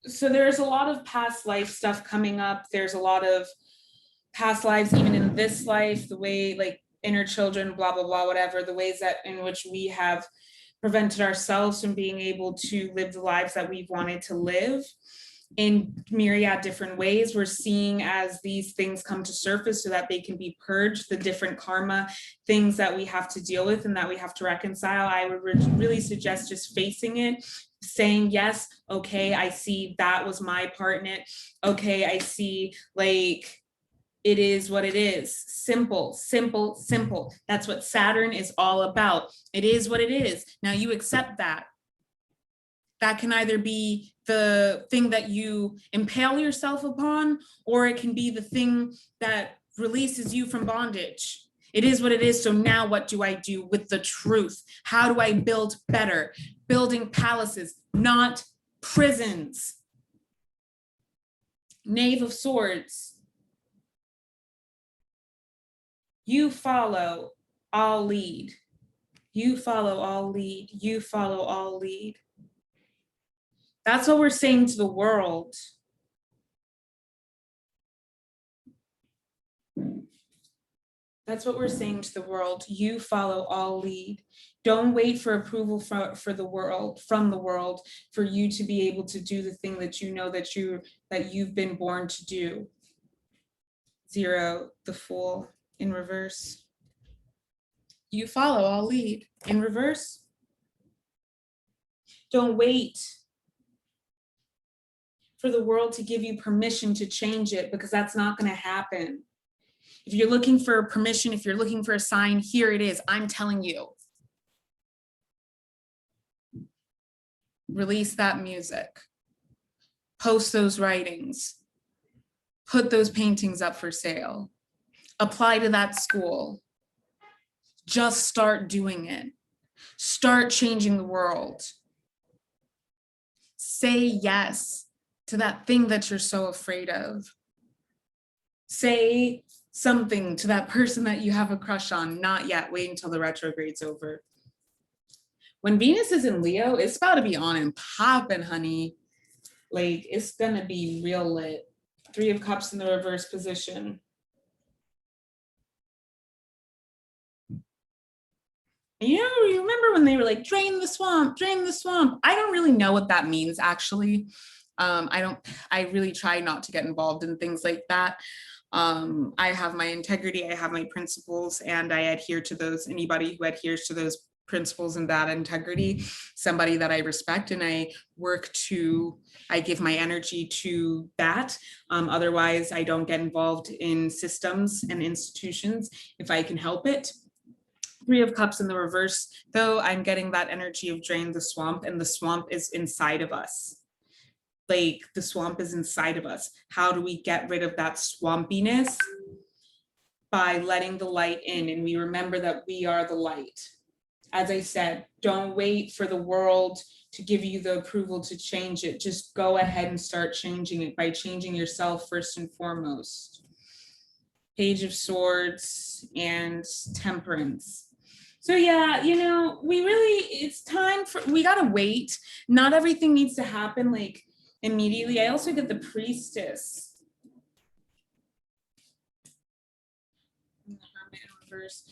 So there's a lot of past life stuff coming up. There's a lot of past lives, even in this life, the way like inner children, blah, blah, blah, whatever, the ways that in which we have prevented ourselves from being able to live the lives that we've wanted to live in myriad different ways. We're seeing as these things come to surface so that they can be purged, the different karma things that we have to deal with and that we have to reconcile. I would really suggest just facing it, saying, yes, okay, I see that was my part in it. Okay, I see, like, it is what it is. Simple, simple, simple. That's what Saturn is all about. It is what it is. Now you accept that. That can either be the thing that you impale yourself upon, or it can be the thing that releases you from bondage. It is what it is. So now what do I do with the truth? How do I build better? Building palaces, not prisons. Knave of Swords. You follow, I'll lead. You follow, I'll lead. You follow, I'll lead. That's what we're saying to the world. That's what we're saying to the world. You follow, I'll lead. Don't wait for approval for the world, from the world, for you to be able to do the thing that you know that you've been born to do. 0, the Fool in reverse. You follow, I'll lead. In reverse. Don't wait for the world to give you permission to change it, because that's not going to happen. If you're looking for permission, if you're looking for a sign, here it is. I'm telling you. Release that music. Post those writings. Put those paintings up for sale. Apply to that school. Just start doing it. Start changing the world. Say yes to that thing that you're so afraid of. Say something to that person that you have a crush on. Not yet. Wait until the retrograde's over. When Venus is in Leo, it's about to be on and popping, honey. Like, it's gonna be real lit. 3 of Cups in the reverse position. You know, you remember when they were like, drain the swamp, drain the swamp. I don't really know what that means, actually. I really try not to get involved in things like that. I have my integrity, I have my principles, and I adhere to those. Anybody who adheres to those principles and that integrity, somebody that I respect, and I give my energy to that. Otherwise, I don't get involved in systems and institutions if I can help it. 3 of Cups in the reverse, though, I'm getting that energy of drain the swamp, and the swamp is inside of us. Like, the swamp is inside of us. How do we get rid of that swampiness? By letting the light in, and we remember that we are the light. As I said, don't wait for the world to give you the approval to change it. Just go ahead and start changing it by changing yourself first and foremost. Page of Swords and Temperance. So yeah, you know, it's time we gotta wait. Not everything needs to happen like immediately. I also get the Priestess. And the Hermit in reverse.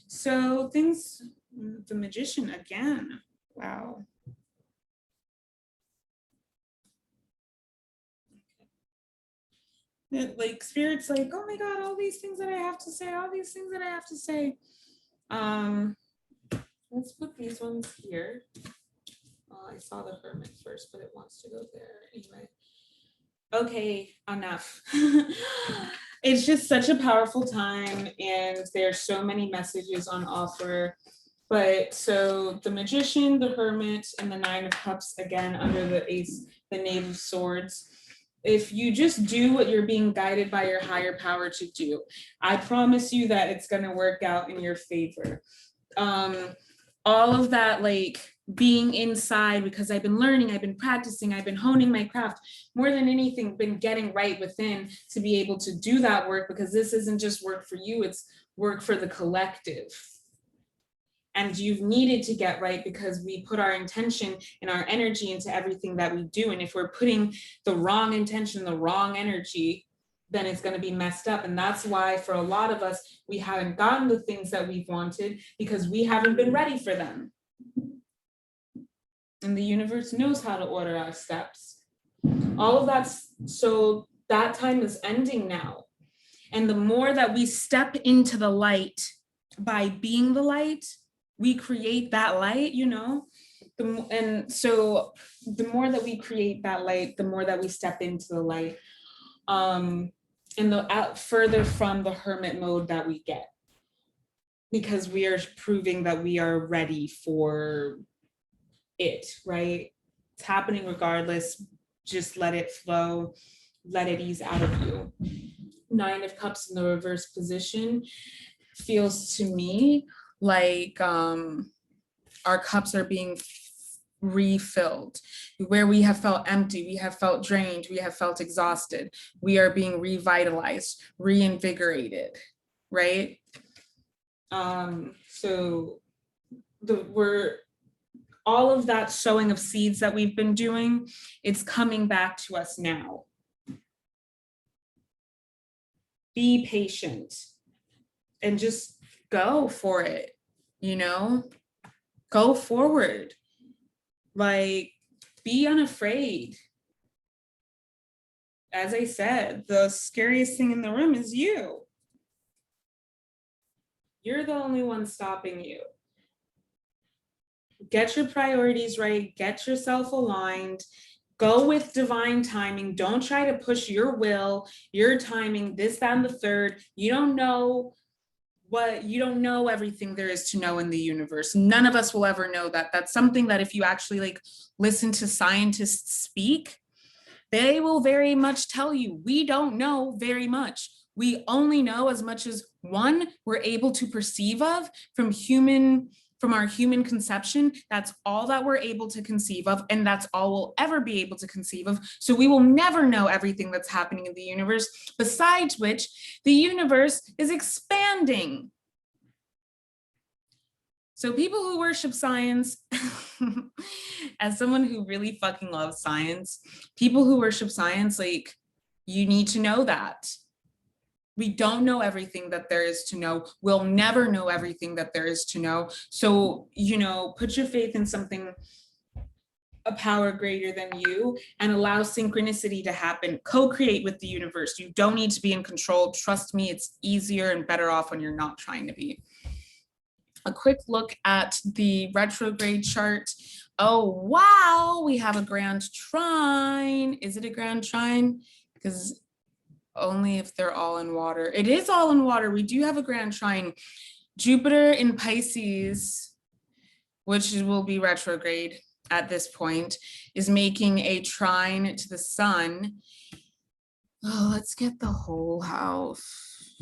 So things, the Magician again. Wow. Like, Spirit's like, oh my God, all these things that I have to say, all these things that I have to say. Let's put these ones here. I saw the Hermit first, but it wants to go there anyway. Okay, enough. It's just such a powerful time, and there's so many messages on offer. But so the Magician, the Hermit, and the 9 of Cups again under the Knave of Swords. If you just do what you're being guided by your higher power to do, I promise you that it's going to work out in your favor. All of that, like, being inside, because I've been learning, I've been practicing, I've been honing my craft, more than anything, been getting right within to be able to do that work, because this isn't just work for you, it's work for the collective. and you've needed to get right because we put our intention and our energy into everything that we do. And if we're putting the wrong intention, the wrong energy, then it's going to be messed up. And that's why for a lot of us, we haven't gotten the things that we've wanted because we haven't been ready for them. And the universe knows how to order our steps. All of that, so that time is ending now. And the more that we step into the light by being the light, we create that light, you know? And so the more that we create that light, the more that we step into the light, and out further from the hermit mode that we get, because we are proving that we are ready for it, right? It's happening regardless. Just let it flow, let it ease out of you. 9 of Cups in the reverse position feels to me like our cups are being refilled. Where we have felt empty, we have felt drained, we have felt exhausted, we are being revitalized, reinvigorated, right? So we're all of that sowing of seeds that we've been doing, it's coming back to us now. Be patient and just go for it, you know? Go forward. Like, be unafraid. As I said, the scariest thing in the room is you. You're the only one stopping you. Get your priorities right, get yourself aligned, go with divine timing. Don't try to push your will, your timing, this, that, and the third. You don't know everything there is to know in the universe. None of us will ever know that. That's something that if you actually like listen to scientists speak, they will very much tell you, we don't know very much. We only know as much as one, we're able to perceive of from our human conception. That's all that we're able to conceive of, and that's all we'll ever be able to conceive of. So we will never know everything that's happening in the universe, besides which the universe is expanding. So people who worship science, as someone who really fucking loves science, people who worship science, like, you need to know that. We don't know everything that there is to know. We'll never know everything that there is to know. So, you know, put your faith in something, a power greater than you, and allow synchronicity to happen. Co-create with the universe. You don't need to be in control. Trust me, it's easier and better off when you're not trying to be. A quick look at the retrograde chart. Oh, wow, we have a grand trine. Is it a grand trine? Because only if they're all in water. It is all in water. We do have a grand trine. Jupiter in Pisces, which will be retrograde at this point, is making a trine to the sun. Oh, let's get the whole house.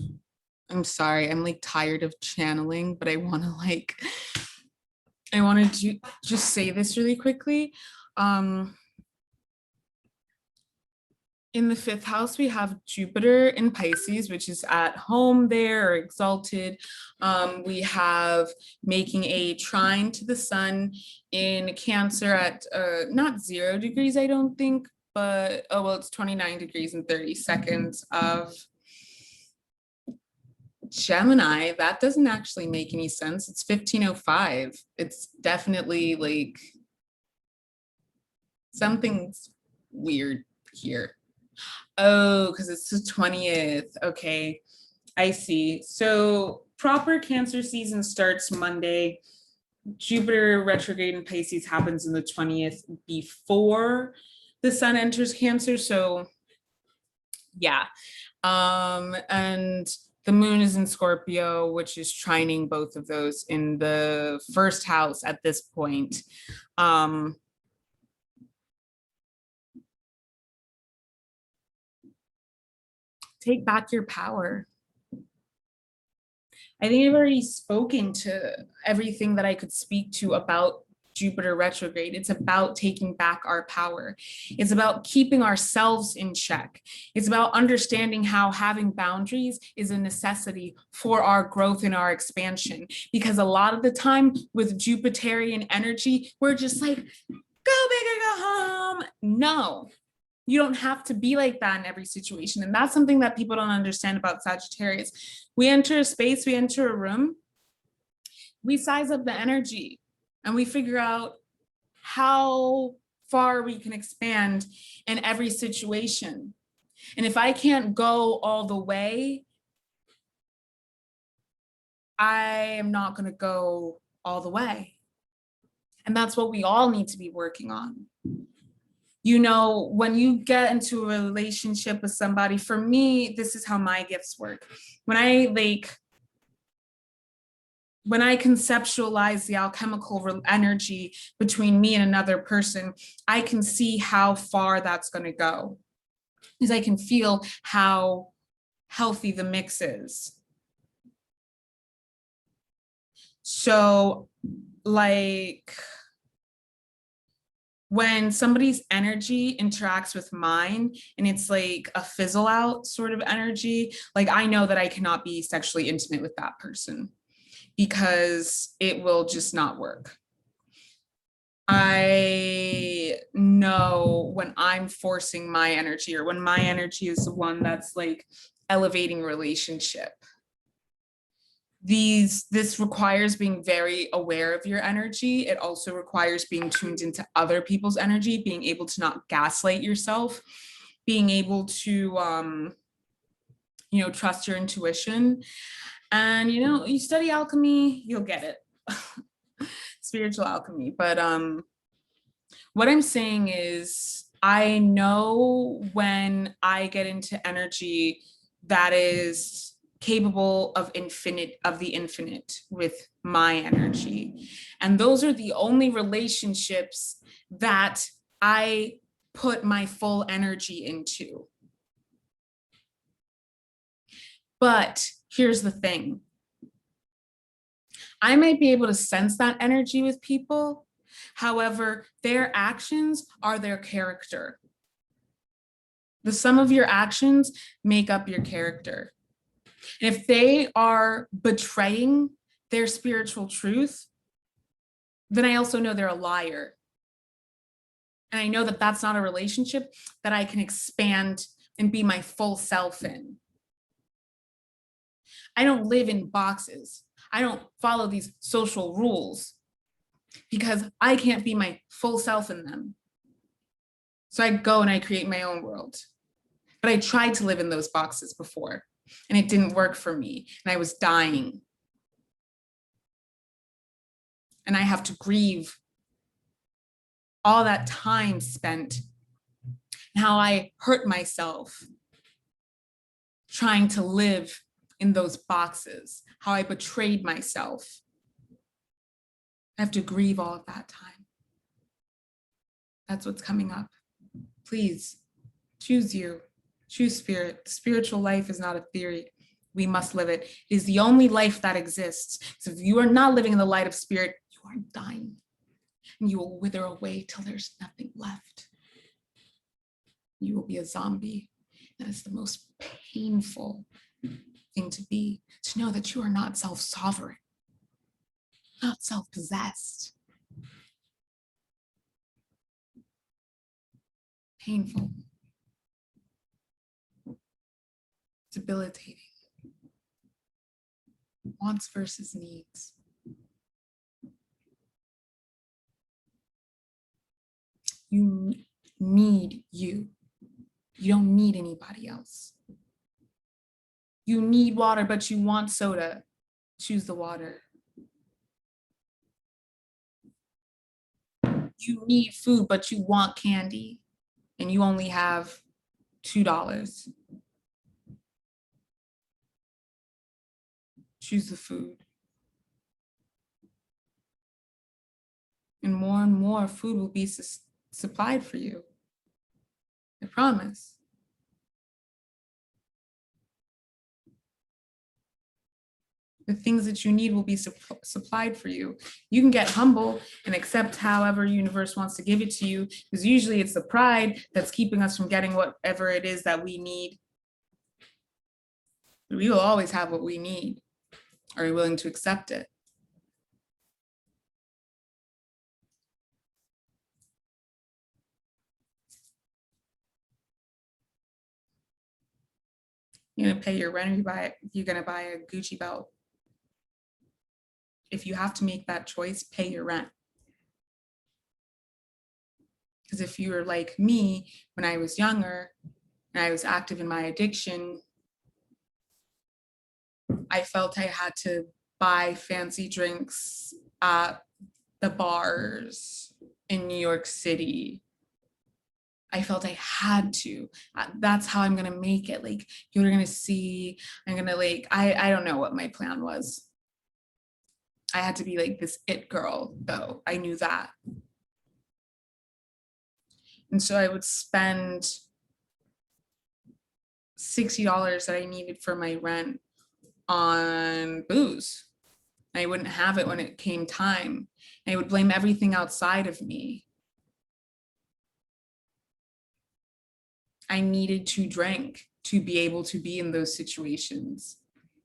I'm sorry, I'm like tired of channeling, but I want to just say this really quickly. In the 5th house, we have Jupiter in Pisces, which is at home there or exalted. We have making a trine to the sun in Cancer at not 0 degrees, I don't think, but, oh, well, it's 29 degrees and 30 seconds of Gemini. That doesn't actually make any sense. It's 1505. It's definitely like something's weird here. Oh, because it's the 20th. Okay, I see. So proper Cancer season starts Monday. Jupiter retrograde in Pisces happens on the 20th before the sun enters Cancer. So yeah. And the moon is in Scorpio, which is trining both of those in the 1st house at this point. Take back your power. I think I've already spoken to everything that I could speak to about Jupiter retrograde. It's about taking back our power. It's about keeping ourselves in check. It's about understanding how having boundaries is a necessity for our growth and our expansion. Because a lot of the time with Jupiterian energy, we're just like, go big or go home. No, you don't have to be like that in every situation. And that's something that people don't understand about Sagittarius. We enter a space, we enter a room, we size up the energy and we figure out how far we can expand in every situation. And if I can't go all the way, I am not going to go all the way. And that's what we all need to be working on. You know, when you get into a relationship with somebody, for me, this is how my gifts work. When I conceptualize the alchemical energy between me and another person, I can see how far that's going to go. Because I can feel how healthy the mix is. So, like, when somebody's energy interacts with mine and it's like a fizzle out sort of energy, like I know that I cannot be sexually intimate with that person because it will just not work. I know when I'm forcing my energy or when my energy is the one that's like elevating relationship. This requires being very aware of your energy. It also requires being tuned into other people's energy, being able to not gaslight yourself, being able to, you know, trust your intuition. And, you know, you study alchemy, you'll get it. Spiritual alchemy. But what I'm saying is I know when I get into energy that is capable of the infinite with my energy. And those are the only relationships that I put my full energy into. But here's the thing. I might be able to sense that energy with people. However, their actions are their character. The sum of your actions make up your character. And if they are betraying their spiritual truth, then I also know they're a liar. And I know that that's not a relationship that I can expand and be my full self in. I don't live in boxes. I don't follow these social rules because I can't be my full self in them. So I go and I create my own world. But I tried to live in those boxes before. And it didn't work for me, and I was dying. And I have to grieve all that time spent and how I hurt myself trying to live in those boxes, how I betrayed myself. I have to grieve all of that time. That's what's coming up. Please choose you. Choose spirit. Spiritual life is not a theory. We must live it. It is the only life that exists. So if you are not living in the light of spirit, you are dying. And you will wither away till there's nothing left. You will be a zombie. That is the most painful thing to be, to know that you are not self-sovereign, not self-possessed. Painful. Debilitating. Wants versus needs. You need you. You don't need anybody else. You need water, but you want soda. Choose the water. You need food, but you want candy, and you only have $2. Choose the food. And more food will be supplied for you. I promise. The things that you need will be supplied for you. You can get humble and accept however universe wants to give it to you, because usually it's the pride that's keeping us from getting whatever it is that we need. We will always have what we need. Are we willing to accept it? You're gonna pay your rent, you're gonna buy a Gucci belt. If you have to make that choice, pay your rent. Because if you were like me, when I was younger and I was active in my addiction, I felt I had to buy fancy drinks at the bars in New York City. I felt I had to. That's how I'm gonna make it. Like, you're gonna see, I'm gonna like, I don't know what my plan was. I had to be like this it girl, though. I knew that. And so I would spend $60 that I needed for my rent on booze. I wouldn't have it when it came time. I would blame everything outside of me. I needed to drink to be able to be in those situations,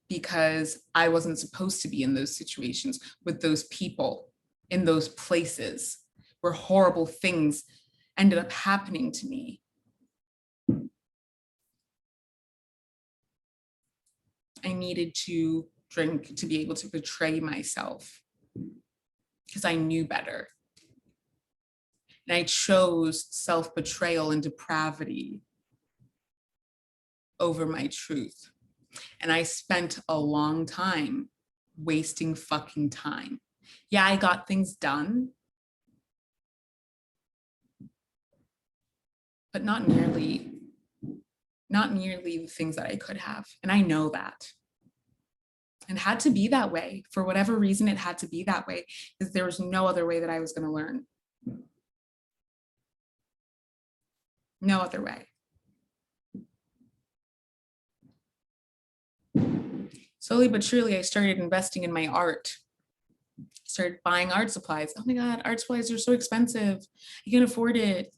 because I wasn't supposed to be in those situations with those people in those places where horrible things ended up happening to me. I needed to drink to be able to betray myself, because I knew better. And I chose self-betrayal and depravity over my truth. And I spent a long time wasting fucking time. Yeah, I got things done, but not nearly the things that I could have. And I know that. And had to be that way. For whatever reason, it had to be that way, because there was no other way that I was going to learn. No other way. Slowly but surely, I started investing in my art. Started buying art supplies. Oh my God, art supplies are so expensive. I can't afford it.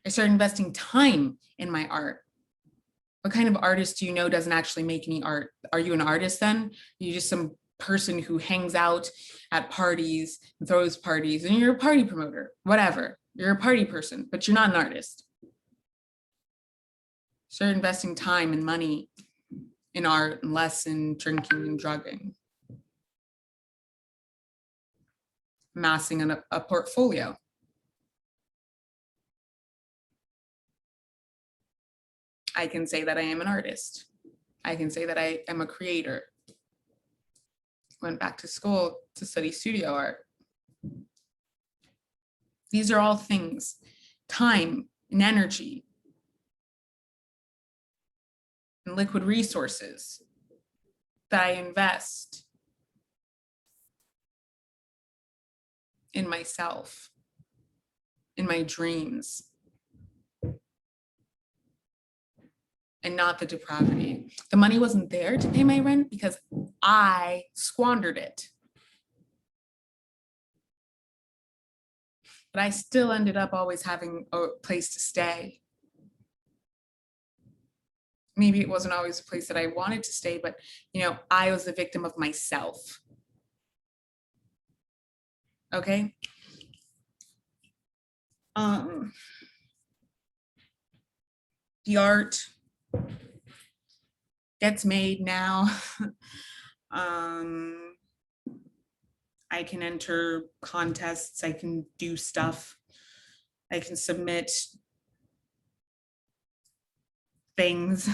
I started investing time in my art. What kind of artist do you know doesn't actually make any art? Are you an artist then? Are you just some person who hangs out at parties and throws parties, and you're a party promoter? Whatever. You're a party person, but you're not an artist. Start investing time and money in art and less in drinking and drugging. Amassing a portfolio. I can say that I am an artist. I can say that I am a creator. Went back to school to study studio art. These are all things, time and energy and liquid resources that I invest in myself, in my dreams, and not the depravity. The money wasn't there to pay my rent because I squandered it. But I still ended up always having a place to stay. Maybe it wasn't always a place that I wanted to stay, but I was the victim of myself. Okay. The art gets made now. I can enter contests, I can do stuff, I can submit things.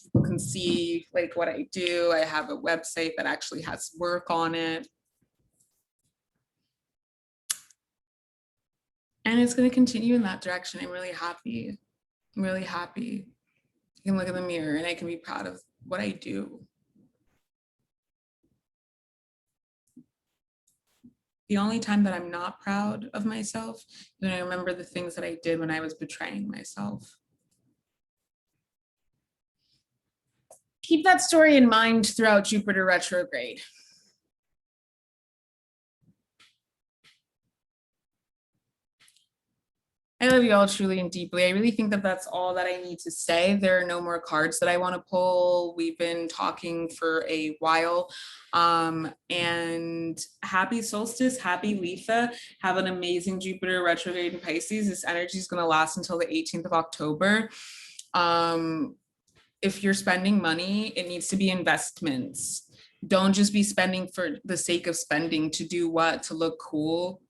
People can see like what I do. I have a website that actually has work on it. And it's going to continue in that direction. I'm really happy. I'm really happy. I can look in the mirror and I can be proud of what I do. The only time that I'm not proud of myself is when I remember the things that I did when I was betraying myself. keep that story in mind throughout Jupiter retrograde. I love you all truly and deeply. I really think that that's all that I need to say. There are no more cards that I want to pull. We've been talking for a while. And happy solstice, happy 𝗪. Have an amazing Jupiter retrograde in Pisces. This energy is going to last until the 18th of October. If you're spending money, it needs to be investments. Don't just be spending for the sake of spending. To do what? To look cool?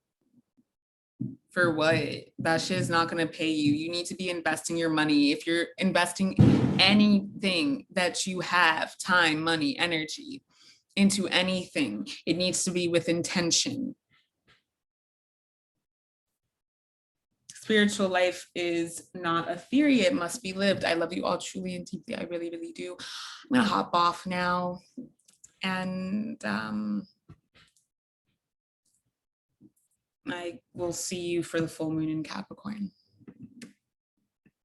For what? That shit is not going to pay you. You need to be investing your money. If you're investing anything that you have, time, money, energy, into anything, it needs to be with intention. Spiritual life is not a theory, it must be lived. I love you all truly and deeply. I really, really do. I'm gonna hop off now, and I will see you for the full moon in Capricorn.